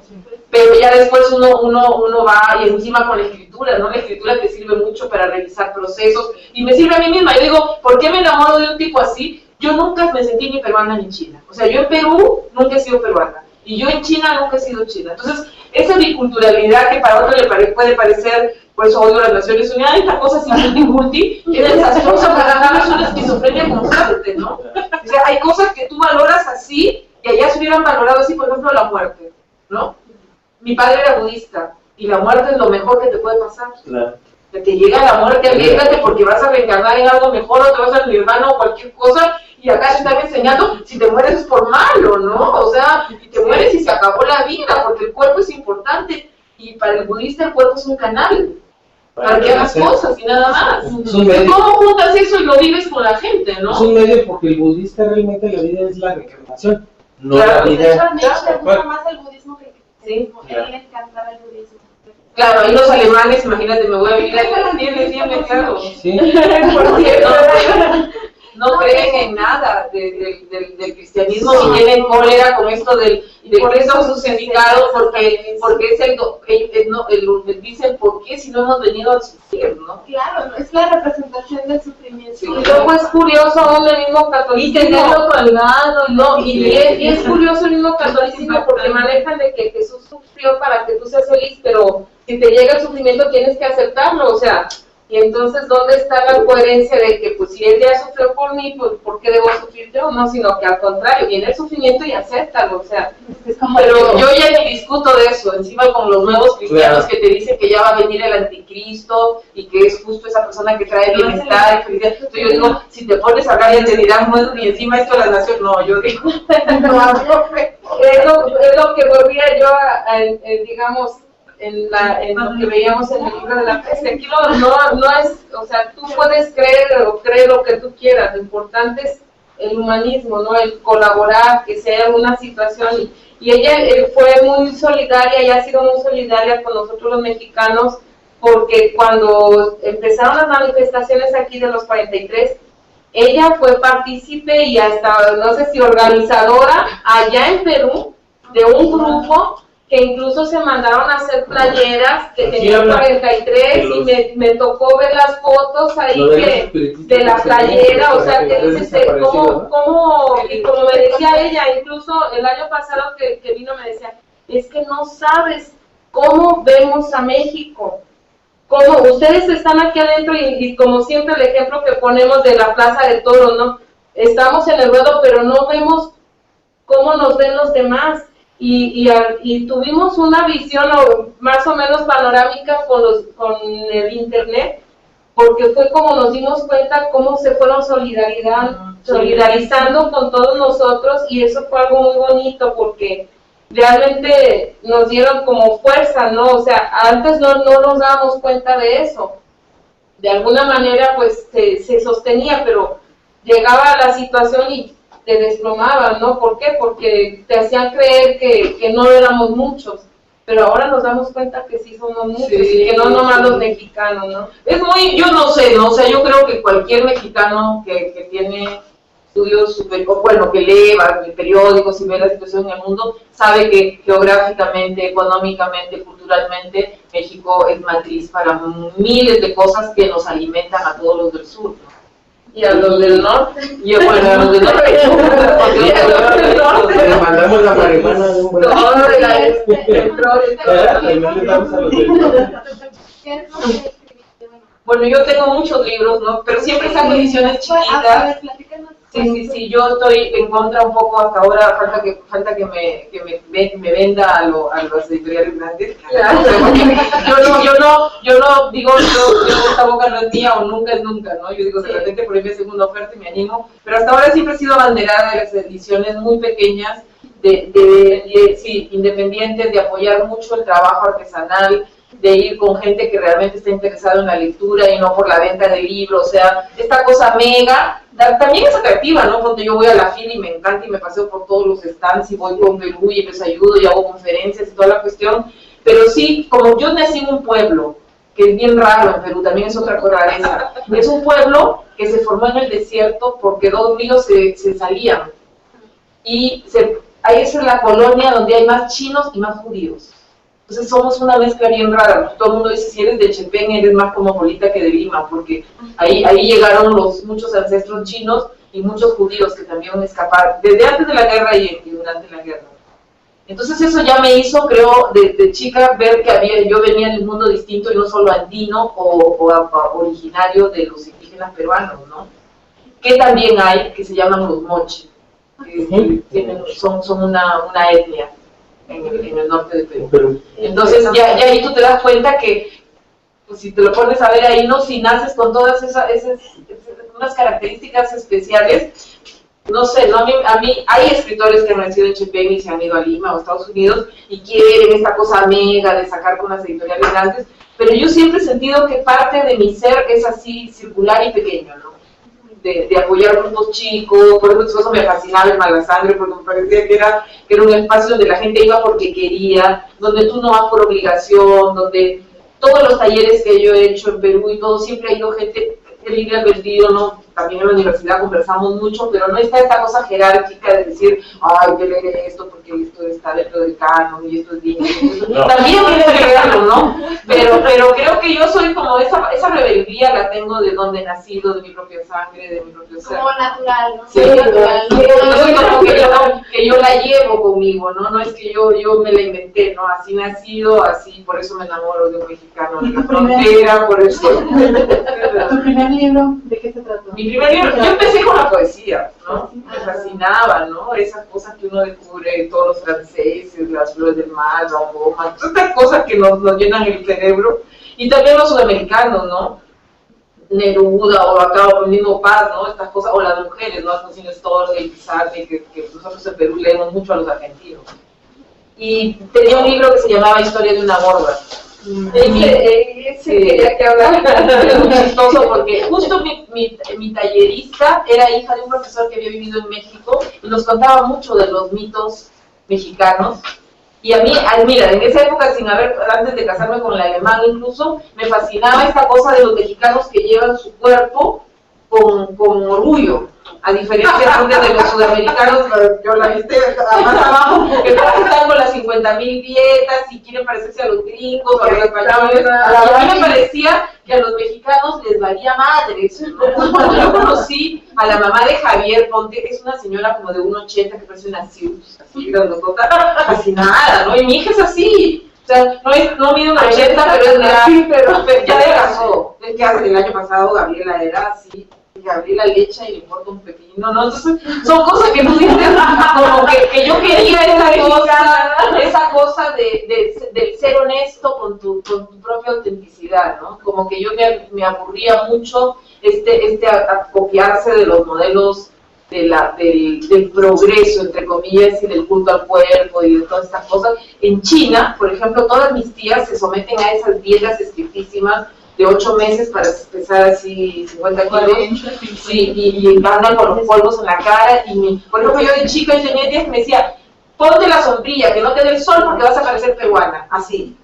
Pero ya después uno va y encima con la escritura, ¿no? La escritura te sirve mucho para revisar procesos y me sirve a mí misma. Yo digo, ¿por qué me enamoro de un tipo así? Yo nunca me sentí ni peruana ni china. O sea, yo en Perú nunca he sido peruana y yo en China nunca he sido china. Entonces, esa biculturalidad que para otro le puede parecer, por eso odio las Naciones Unidas, esta cosa así multi, es desastrosa para mí, es una esquizofrenia constante, ¿no? O sea, hay cosas que tú valoras así y allá se hubieran valorado así, por ejemplo, la muerte, ¿no? Mi padre era budista y la muerte es lo mejor que te puede pasar. Claro. Que te llega la muerte, arriésgate porque vas a reencarnar en algo mejor o te vas al nirvana o cualquier cosa y acá te están enseñando, si te mueres es por malo, ¿no? O sea, y te mueres y se acabó la vida porque el cuerpo es importante y para el budista el cuerpo es un canal. para que hagas cosas y nada más. Es un medio. ¿Cómo juntas eso y lo vives con la gente, no? Es un medio porque el budista realmente la vida es la reencarnación, no Claro, la De vida. hecho, a Nietzsche le gusta más el budismo que el cristianismo. Sí, claro. A él le encantaba el budismo. Claro, ahí los alemanes, imagínate, me voy a vivir ahí, tiene, claro. Sí. Por cierto, no creen en nada del cristianismo, Sí. ni tienen cólera con esto del Cristo crucificado, porque es dicen, ¿por qué si no hemos venido a sufrir, no? Claro, es la representación del sufrimiento. Sí. Y luego es curioso aún el mismo Y catolicismo. tenerlo colgado, No, y es curioso el mismo catolicismo porque manejan de que Jesús sufrió para que tú seas feliz, pero si te llega el sufrimiento tienes que aceptarlo, o sea, y entonces ¿dónde está la coherencia de que pues si él ya sufrió por mí, pues ¿por qué debo sufrir yo? No, sino que al contrario, viene el sufrimiento y acéptalo, o sea, Es como pero yo ya ni discuto de eso, encima con los nuevos cristianos Claro. que te dicen que ya va a venir el anticristo y que es justo esa persona que trae bienestar y felicidad. Entonces yo digo, si te pones a hablar ya te dirán, bueno, y encima esto de la nación, no, yo digo, es lo que volvía yo digamos, en lo que veíamos en el libro de la peste. Aquí no es, o sea, tú puedes creer o creer lo que tú quieras, lo importante es el humanismo, ¿no? El colaborar, que sea una situación, y ella fue muy solidaria y ha sido muy solidaria con nosotros los mexicanos, porque cuando empezaron las manifestaciones aquí de los 43, ella fue partícipe y hasta, no sé si organizadora, allá en Perú, de un grupo que incluso se mandaron a hacer playeras que tenían 43 y me tocó ver las fotos ahí de la playera, o sea, que dices, ¿cómo? Y como me decía ella, incluso el año pasado que vino me decía, es que no sabes cómo vemos a México. Como ustedes están aquí adentro y como siempre el ejemplo que ponemos de la Plaza de Toros, ¿no? Estamos en el ruedo, pero no vemos cómo nos ven los demás. Y tuvimos una visión más o menos panorámica con el internet, porque fue como nos dimos cuenta cómo se fueron solidarizando con todos nosotros, y eso fue algo muy bonito porque realmente nos dieron como fuerza, ¿no? O sea, antes no nos dábamos cuenta de eso. De alguna manera pues se sostenía, pero llegaba la situación y te desplomaban, ¿no? ¿Por qué? Porque te hacían creer que no éramos muchos, pero ahora nos damos cuenta que sí somos muchos, Sí, y que no nomás los mexicanos, ¿no? es muy, yo no sé, ¿no? O sea, yo creo que cualquier mexicano que tiene estudios, bueno, que lee periódicos y ve la situación en el mundo, sabe que geográficamente, económicamente, culturalmente, México es matriz para miles de cosas que nos alimentan a todos los del sur, ¿no? Y a los del norte. Y bueno, a los del norte. Y a los del norte. Le mandamos la marihuana de un buen. Todo de la También le damos a los del norte. ¿Qué es lo que escribiste? Bueno, yo tengo muchos libros, ¿no? Pero siempre saco ediciones A chiquitas. ver, platícanos. Sí, yo estoy en contra un poco hasta ahora, falta que me venda a los editoriales grandes. Yo no digo, esta boca no es mía o nunca es nunca, ¿no? Yo digo, de repente por ahí me hacen una oferta y me animo, pero hasta ahora siempre he sido abanderada de las ediciones muy pequeñas, sí, independientes, de apoyar mucho el trabajo artesanal, de ir con gente que realmente está interesada en la lectura y no por la venta de libros, o sea, esta cosa mega, también es atractiva, ¿no? Cuando yo voy a la FIL y me encanta y me paseo por todos los stands y voy con Perú y les ayudo y hago conferencias y toda la cuestión, pero sí, como yo nací en un pueblo, que es bien raro en Perú, también es otra cosa esa, es un pueblo que se formó en el desierto porque dos ríos se salían, y ahí es la colonia donde hay más chinos y más judíos. Entonces somos una mezcla bien rara. Todo el mundo dice, si eres de Chepén, eres más cosmopolita que de Lima, porque ahí llegaron muchos ancestros chinos y muchos judíos que también escaparon desde antes de la guerra y durante la guerra. Entonces eso ya me hizo, creo, de chica, ver que yo venía de un mundo distinto y no solo andino o originario de los indígenas peruanos, ¿no? Que también hay, que se llaman los moche, que son una etnia en el norte de Perú. Entonces ya ahí tú te das cuenta que, pues, si te lo pones a ver ahí, no, si naces con todas esas unas características especiales, no sé, ¿no? A mí hay escritores que han nacido en Chepén y se han ido a Lima o Estados Unidos y quieren esta cosa mega de sacar con las editoriales grandes, pero yo siempre he sentido que parte de mi ser es así circular y pequeño, ¿no? De apoyar grupos chicos, por eso me fascinaba el Malasangre, porque me parecía que era un espacio donde la gente iba porque quería, donde tú no vas por obligación, donde todos los talleres que yo he hecho en Perú y todo, siempre ha ido gente libre albedrío, ¿no? También en la universidad conversamos mucho, pero no está esta cosa jerárquica de decir, ay, que leer esto porque esto está dentro del canon y esto es bien. No. También tienes que leerlo, ¿no? Pero creo que yo soy como esa rebeldía la tengo de donde he nacido, de mi propia sangre, de mi propio ser. Como natural, ¿no? Sí, natural. No es como que yo la llevo conmigo, ¿no? No es que yo me la inventé, ¿no? Así nacido, así, por eso me enamoro de un mexicano de la frontera, por eso. ¿Tu primer libro de qué se trató? Mi primer libro, yo empecé con la poesía, ¿no? Me fascinaba, ¿no? Esas cosas que uno descubre, todos los franceses, las flores del mar, Roma, todas estas cosas que nos llenan el cerebro. Y también los sudamericanos, ¿no? Neruda, o acá, o el mismo Paz, ¿no? Estas cosas, o las mujeres, ¿no? Alfonsín Storni, el Pizarro, que nosotros en Perú leemos mucho a los argentinos. Y tenía un libro que se llamaba Historia de una gorda. Quería que hablara. Es muy chistoso porque justo mi tallerista era hija de un profesor que había vivido en México y nos contaba mucho de los mitos mexicanos. Y a mí, mira, en esa época, antes de casarme con el alemán incluso, me fascinaba esta cosa de los mexicanos que llevan su cuerpo con orgullo. A diferencia de los sudamericanos, yo la viste más abajo, que están con las 50.000 dietas y quieren parecerse a los gringos o a los españoles. A mí me parecía que a los mexicanos les valía madres, ¿no? Cuando yo conocí a la mamá de Javier Ponte, que es una señora como de 1,80 que parece una Sius, así grandotota, fascinada, ¿no? Y mi hija es así. O sea, no mide 1,80, pero es grande, pero ya adelgazó. Es que el año pasado Gabriela era así. Gabriela le echa y le importa un pepino, ¿no? Entonces, son cosas que no dicen, como que yo quería esa cosa del ser honesto con tu propia autenticidad, ¿no? Como que yo me aburría mucho copiarse de los modelos del progreso, entre comillas, y del culto al cuerpo y de todas estas cosas. En China, por ejemplo, todas mis tías se someten a esas dietas estrictísimas de 8 meses para pesar así 50 kilos, sí, y andan con los polvos en la cara. Por ejemplo, yo de chica tenía tías que me decía, ponte la sombrilla, que no te dé el sol porque vas a parecer peruana, así.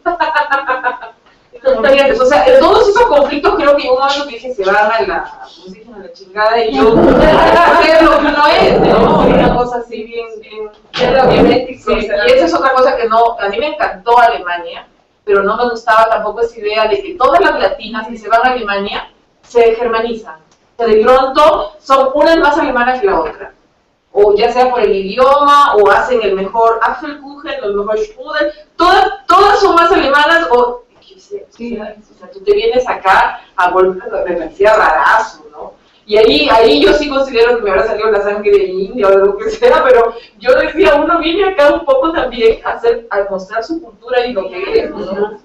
O sea, todos esos conflictos creo que uno que dije se van a la chingada y yo hacer lo que uno es, ¿no? Una cosa así bien sí, y esa es otra cosa que a mí me encantó Alemania, pero no me gustaba tampoco esa idea de que todas las latinas que se van a Alemania se germanizan. O sea, de pronto son unas más alemanas que la otra. O ya sea por el idioma, o hacen el mejor Apfelkuchen, o el mejor Strudel. Todas son más alemanas, o sea, tú te vienes acá a golpe, me parecía rarazo, ¿no? Y ahí yo sí considero que me habrá salido la sangre de India o de lo que sea, pero yo decía, uno viene acá un poco también a mostrar su cultura y lo que es, ¿no?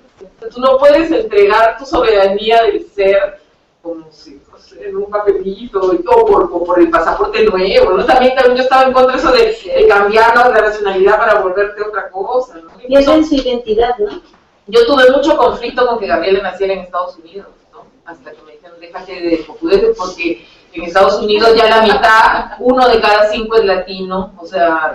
Tú no puedes entregar tu soberanía del ser como si, no sé, en un papelito y todo por el pasaporte nuevo, ¿no? También yo estaba en contra de eso de cambiar la nacionalidad para volverte otra cosa, ¿no? Y eso en su identidad, ¿no? Yo tuve mucho conflicto con que Gabriela naciera en Estados Unidos, ¿no? Hasta que me dijeron, déjate de cojudeces, porque en Estados Unidos ya la mitad, 1 de cada 5 es latino, o sea,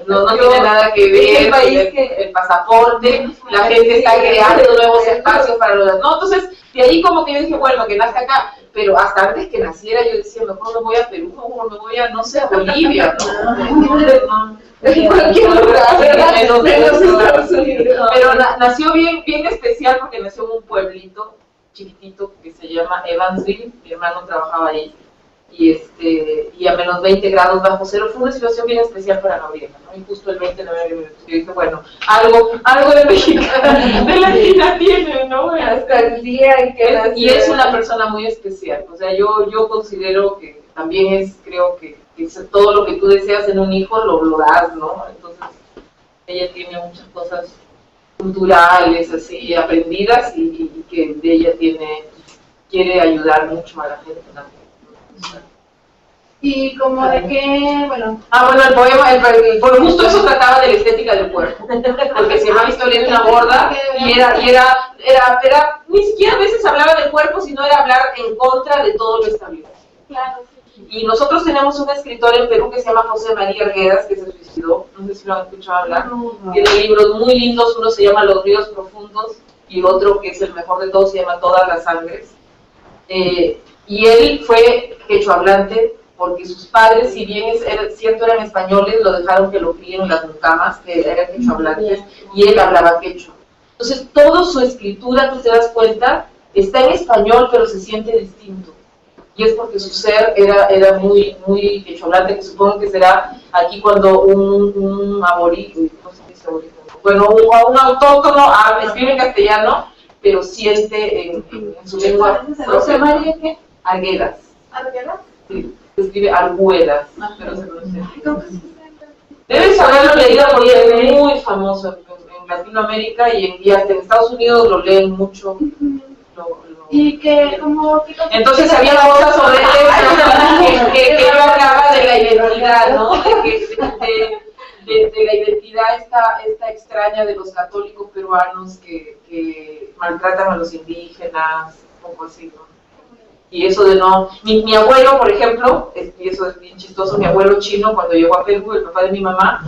no tiene nada que ver el pasaporte, la gente está creando nuevos espacios para los... No, entonces, de ahí como que yo dije, bueno, que nazca acá, pero hasta antes que naciera yo decía, mejor me voy a Perú, mejor me voy a, no sé, a Bolivia, ¿no? En cualquier lugar, menos Estados Unidos. Pero nació bien especial porque nació en un pueblito chiquitito que se llama Evansville, mi hermano trabajaba ahí, y a menos 20 grados bajo cero. Fue una situación bien especial para Gabriela, ¿no? Y justo el 29 de minutos yo dije, bueno, algo de mexicana, de latina tiene, ¿no? Hasta el día en que nació. Y es una persona muy especial, o sea, yo considero que también creo que todo lo que tú deseas en un hijo lo das, ¿no? Entonces, ella tiene muchas cosas culturales, así, aprendidas, y que de ella quiere ayudar mucho a la gente también. Y como de que, bueno. Bueno, el poema, por justo eso trataba de la estética del cuerpo. Porque se llama Historia de una gorda y era, ni siquiera a veces hablaba del cuerpo, sino era hablar en contra de todo lo establecido. Claro, sí. Y nosotros tenemos un escritor en Perú que se llama José María Arguedas, que se suicidó, no sé si lo han escuchado hablar. Tiene libros muy lindos, uno se llama Los ríos profundos y otro que es el mejor de todos se llama Todas las sangres. Y él fue quechohablante porque sus padres, si bien cierto eran españoles, lo dejaron que lo críen en las mucamas, que eran quechohablantes, y él hablaba quechua. Entonces, toda su escritura, tú te das cuenta, está en español, pero se siente distinto. Y es porque su ser era muy, muy quechohablante, que supongo que será aquí cuando un aborígene, no sé qué es aborígene, bueno, un autóctono escribe en castellano, pero siente en su lengua. ¿José María qué? Arguedas. ¿Arguedas? Sí, se escribe Arguedas, pero se pronuncia. ¿Cómo se llama? Debes haberlo leído porque es muy famoso en Latinoamérica y hasta en Estados Unidos lo leen mucho. Y que como... Entonces había cosas sobre eso que hablaba de la identidad, ¿no? De la identidad esta extraña de los católicos peruanos que maltratan a los indígenas, un poco así, ¿no? Y eso de no... Mi abuelo, por ejemplo, y eso es bien chistoso, mi abuelo chino, cuando llegó a Perú, el papá de mi mamá,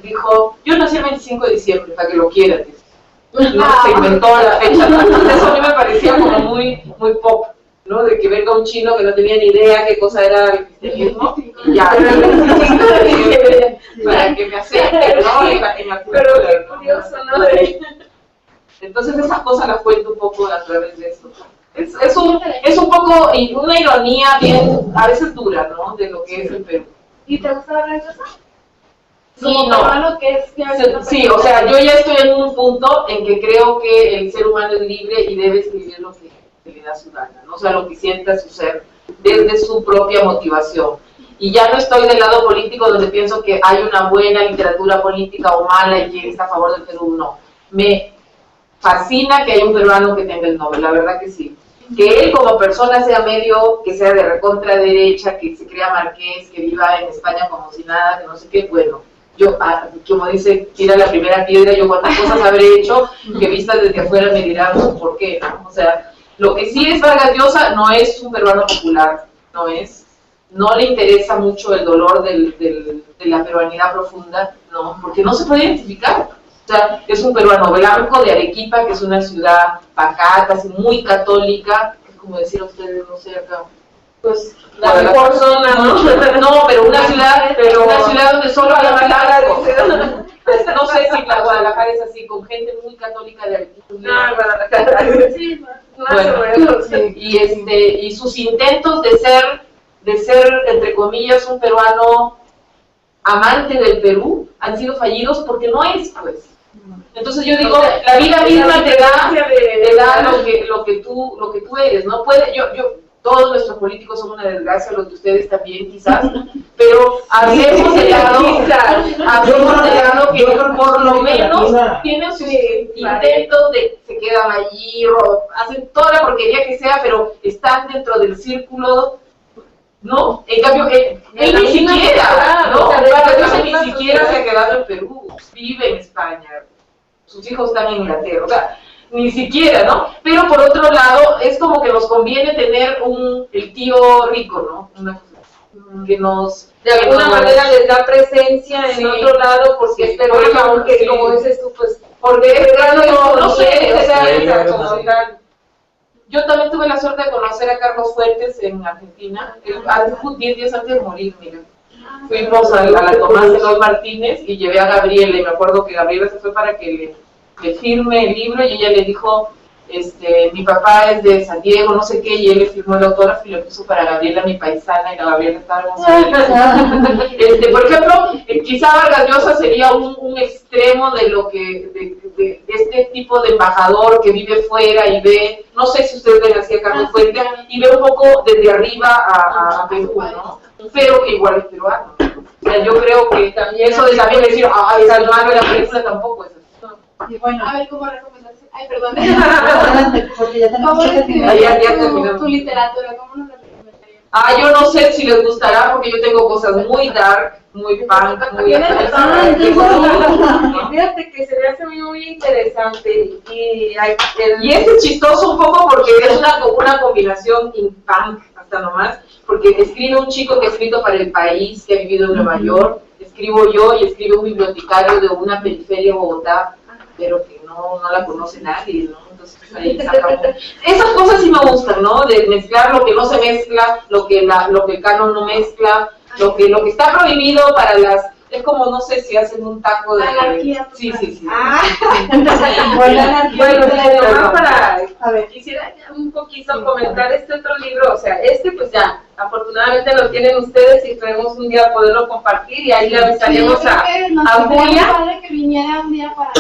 dijo, yo nací el 25 de diciembre, para que lo quieran. No, se inventó la fecha. Eso a mí me parecía como muy pop, ¿no? De que venga un chino que no tenía ni idea qué cosa era el cristianismo, y ya, para que me acepten, ¿no? En la cultura, pero qué curioso, ¿no? Entonces esas cosas las cuento un poco a través de eso. Es un poco una ironía bien, a veces dura, ¿no? De lo que es el Perú. ¿Y te gusta hablar de eso? Sí, no. Sí, o sea, yo ya estoy en un punto en que creo que el ser humano es libre y debe escribir lo que le da su gana, ¿no? O sea, lo que sienta su ser desde su propia motivación. Y ya no estoy del lado político donde pienso que hay una buena literatura política o mala y que está a favor del Perú, no. Me fascina que haya un peruano que tenga el Nobel, la verdad que sí. Que él como persona sea medio, que sea de recontra derecha, que se crea marqués, que viva en España como si nada, que no sé qué, bueno. Yo, como dice, tira la primera piedra, yo cuántas cosas habré hecho, que vistas desde afuera me dirán por qué, ¿no? O sea, lo que sí es Vargas Llosa no es un peruano popular, no le interesa mucho el dolor de la peruanidad profunda, ¿no? Porque no se puede identificar. O sea, es un peruano blanco de Arequipa, que es una ciudad pacata, así muy católica, es como decir a ustedes, no sé, acá, pues la mejor zona, ¿no? No, pero una ciudad donde solo hay blanco. No sé si la Guadalajara es así, con gente muy católica de Arequipa. No, Guadalajara. Sí, bueno, y sus intentos de ser, entre comillas, un peruano amante del Perú han sido fallidos porque no es, pues. Entonces yo digo, la vida misma te da lo que tú eres, ¿no? Todos nuestros políticos son una desgracia, los de ustedes también quizás, pero hacemos de lado que por lo menos tienen sus intentos de se quedan allí, hacen toda la porquería que sea, pero están dentro del círculo, ¿no? En cambio, él ni siquiera, ¿no? Ni siquiera se ha quedado en Perú, vive en España, sus hijos están en Inglaterra, o sea, ni siquiera, ¿no? Pero por otro lado, es como que nos conviene tener el tío rico, ¿no? Una cosa que nos... De alguna manera les da presencia en otro lado, porque es peruano, aunque como dices tú, pues... Porque no sé, yo también tuve la suerte de conocer a Carlos Fuentes en Argentina, 10 días antes de morir, mira. Fuimos a la Tomás de los Martínez y llevé a Gabriela, y me acuerdo que Gabriela se fue para que le firme el libro, y ella le dijo, mi papá es de San Diego, no sé qué, y él le firmó el autógrafo y le puso para Gabriela, mi paisana, y la Gabriela estaba emocionada. Por ejemplo, quizá Vargas Llosa sería un extremo de lo que, de este tipo de embajador que vive fuera y ve, no sé si ustedes ven así a Carlos Fuentes, y ve un poco desde arriba a Perú, ¿no? Pero que igual es peruano. O sea, yo creo que también eso de también decir, ay, Salmán de la película tampoco es así. Y bueno, a ver, ¿cómo recomendación? Ay, perdón. adelante, porque ya tenemos ¿Cómo que describir ya terminamos. tu literatura? ¿Cómo nos la recomendarías? Yo no sé si les gustará porque yo tengo cosas muy dark, muy punk, muy... Fíjate que se me hace muy interesante y es chistoso un poco porque es una combinación punk, hasta nomás, porque escribe un chico que ha escrito para El País, que ha vivido en Nueva York, escribo yo y escribe un bibliotecario de una periferia de Bogotá, pero que no la conoce nadie, ¿no? Entonces ahí sacamos. Esas cosas sí me gustan, ¿no? De mezclar lo que no se mezcla, lo que el canon no mezcla, lo que está prohibido para las... Es como, no sé si hacen un taco de... Anarquía. Sí. Bueno, quisiera ya un poquito comentar este otro libro, o sea, pues ya, afortunadamente lo tienen ustedes y esperemos un día poderlo compartir y ahí le avisaremos a Julia. Que viniera un día para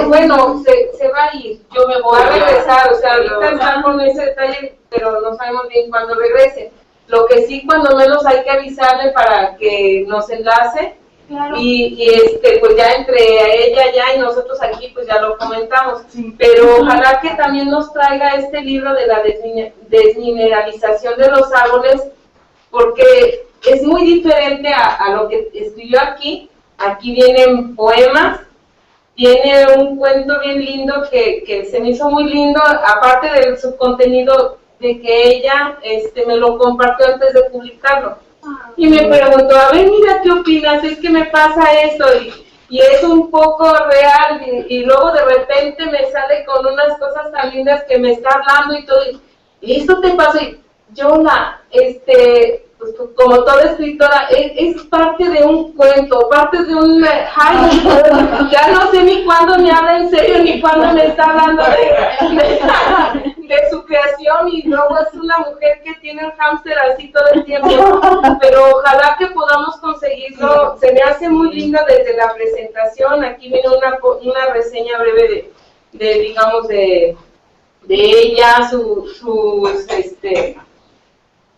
bueno, se va a ir, yo me voy a regresar, o sea, ahorita está con ese detalle, pero no sabemos bien cuándo regrese. Lo que sí, cuando menos hay que avisarle para que nos enlace. Claro. Y pues ya entre ella ya y nosotros aquí pues ya lo comentamos, sí. Pero ojalá que también nos traiga este libro de la desmineralización de los árboles, porque es muy diferente a lo que escribió aquí. Aquí vienen poemas, viene un cuento bien lindo que se me hizo muy lindo, aparte del subcontenido de que ella me lo compartió antes de publicarlo. Y me preguntó, a ver, mira, ¿qué opinas? Es que me pasa esto, y es un poco real, y luego de repente me sale con unas cosas tan lindas que me está hablando y todo, y esto te pasa, y yo pues, como toda escritora, es parte de un cuento, parte de un ya no sé ni cuándo me habla en serio, ni cuándo me está hablando de su creación, y luego es una mujer que tiene el hámster así todo el tiempo, pero ojalá que podamos conseguirlo. Se me hace muy lindo desde la presentación. Aquí viene una reseña breve de ella,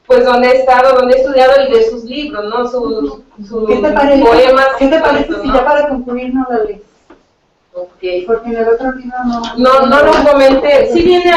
pues donde he estado, donde he estudiado y de sus libros, ¿no? Sus poemas. ¿Qué te parece si ya para concluir no la lees? Okay. Porque en el otro libro no lo comenté. Sí viene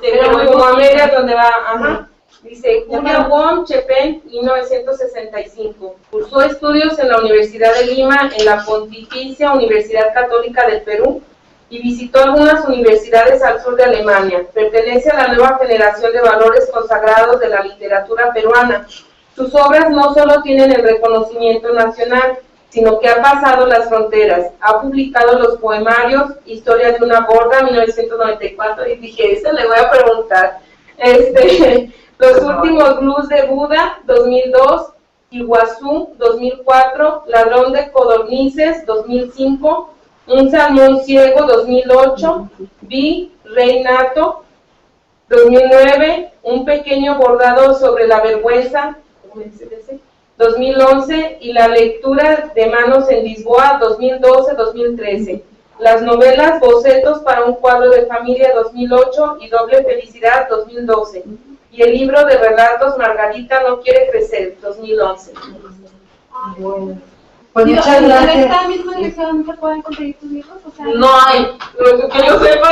pero como a medias donde va, ajá. Dice, Julia Wong Chepén, 1965. Cursó estudios en la Universidad de Lima, en la Pontificia Universidad Católica del Perú, y visitó algunas universidades al sur de Alemania. Pertenece a la nueva generación de valores consagrados de la literatura peruana. Sus obras no solo tienen el reconocimiento nacional, sino que ha pasado las fronteras. Ha publicado los poemarios Historia de una gorda, 1994, y dije, eso le voy a preguntar. Los últimos blues de Buda, 2002, Iguazú, 2004, Ladrón de codornices, 2005, Un salmón ciego, 2008, Rey Nato, 2009, Un pequeño bordado sobre la vergüenza, 2011, y La lectura de manos en Lisboa, 2012-2013. Las novelas Bocetos para un cuadro de familia, 2008, y Doble felicidad, 2012. Y el libro de relatos Margarita no quiere crecer, 2011. Bueno. Pues muchas gracias. ¿En esta misma edición se pueden conseguir tus libros? O sea, no hay, que yo sepa,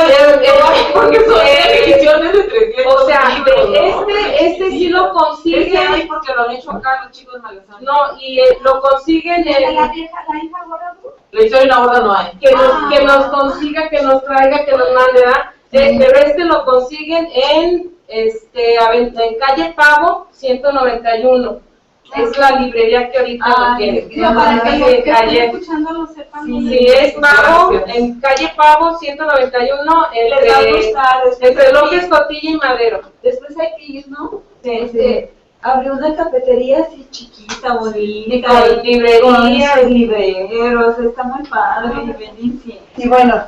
porque son ediciones de 300. O sea, este sí lo consiguen. Este hay porque lo han hecho acá los chicos malasanos. No, y lo consiguen en... La hija gorda. La historia de una gorda no hay. Que nos consiga, que nos traiga, que nos mande, ¿verdad? Pero lo consiguen en calle Pavo, 191. Es la librería que ahorita lo tiene. Para que los que estén escuchando lo sepan. Sí, es Pavo, en calle Pavo, 191, entre López Cotilla y Madero. Después hay que ir, ¿no? Abrió una cafetería así chiquita, bonita. Con librerías. Con libreros, está muy padre. Y bueno,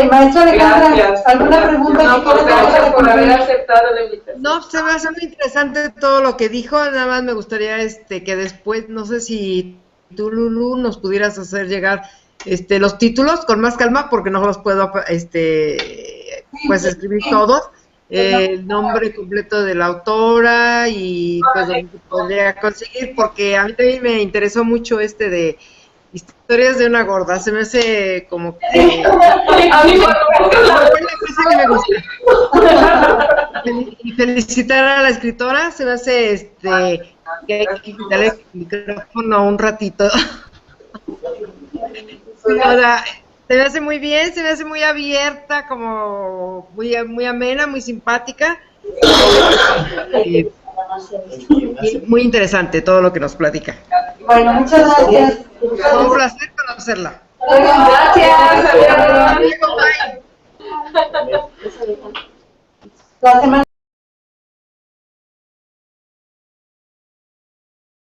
maestra Alejandra, ¿alguna pregunta que quieras hacer por haber aceptado la invitación? No, se me hace muy interesante todo lo que dijo. Nada más me gustaría que después, no sé si tú, Lulu, nos pudieras hacer llegar los títulos con más calma, porque no los puedo pues escribir todos. El nombre completo de la autora y pues donde podría conseguir, porque a mí también me interesó mucho de Historias de una gorda. Se me hace como que a mí una cosa que me gusta. Y felicitar a la escritora, se me hace que hay que quitarle el micrófono un ratito. O sea, se me hace muy bien, se me hace muy abierta, como muy amena, muy simpática. Muy interesante todo lo que nos platica. Bueno, muchas gracias. Fue un placer conocerla. Gracias. La semana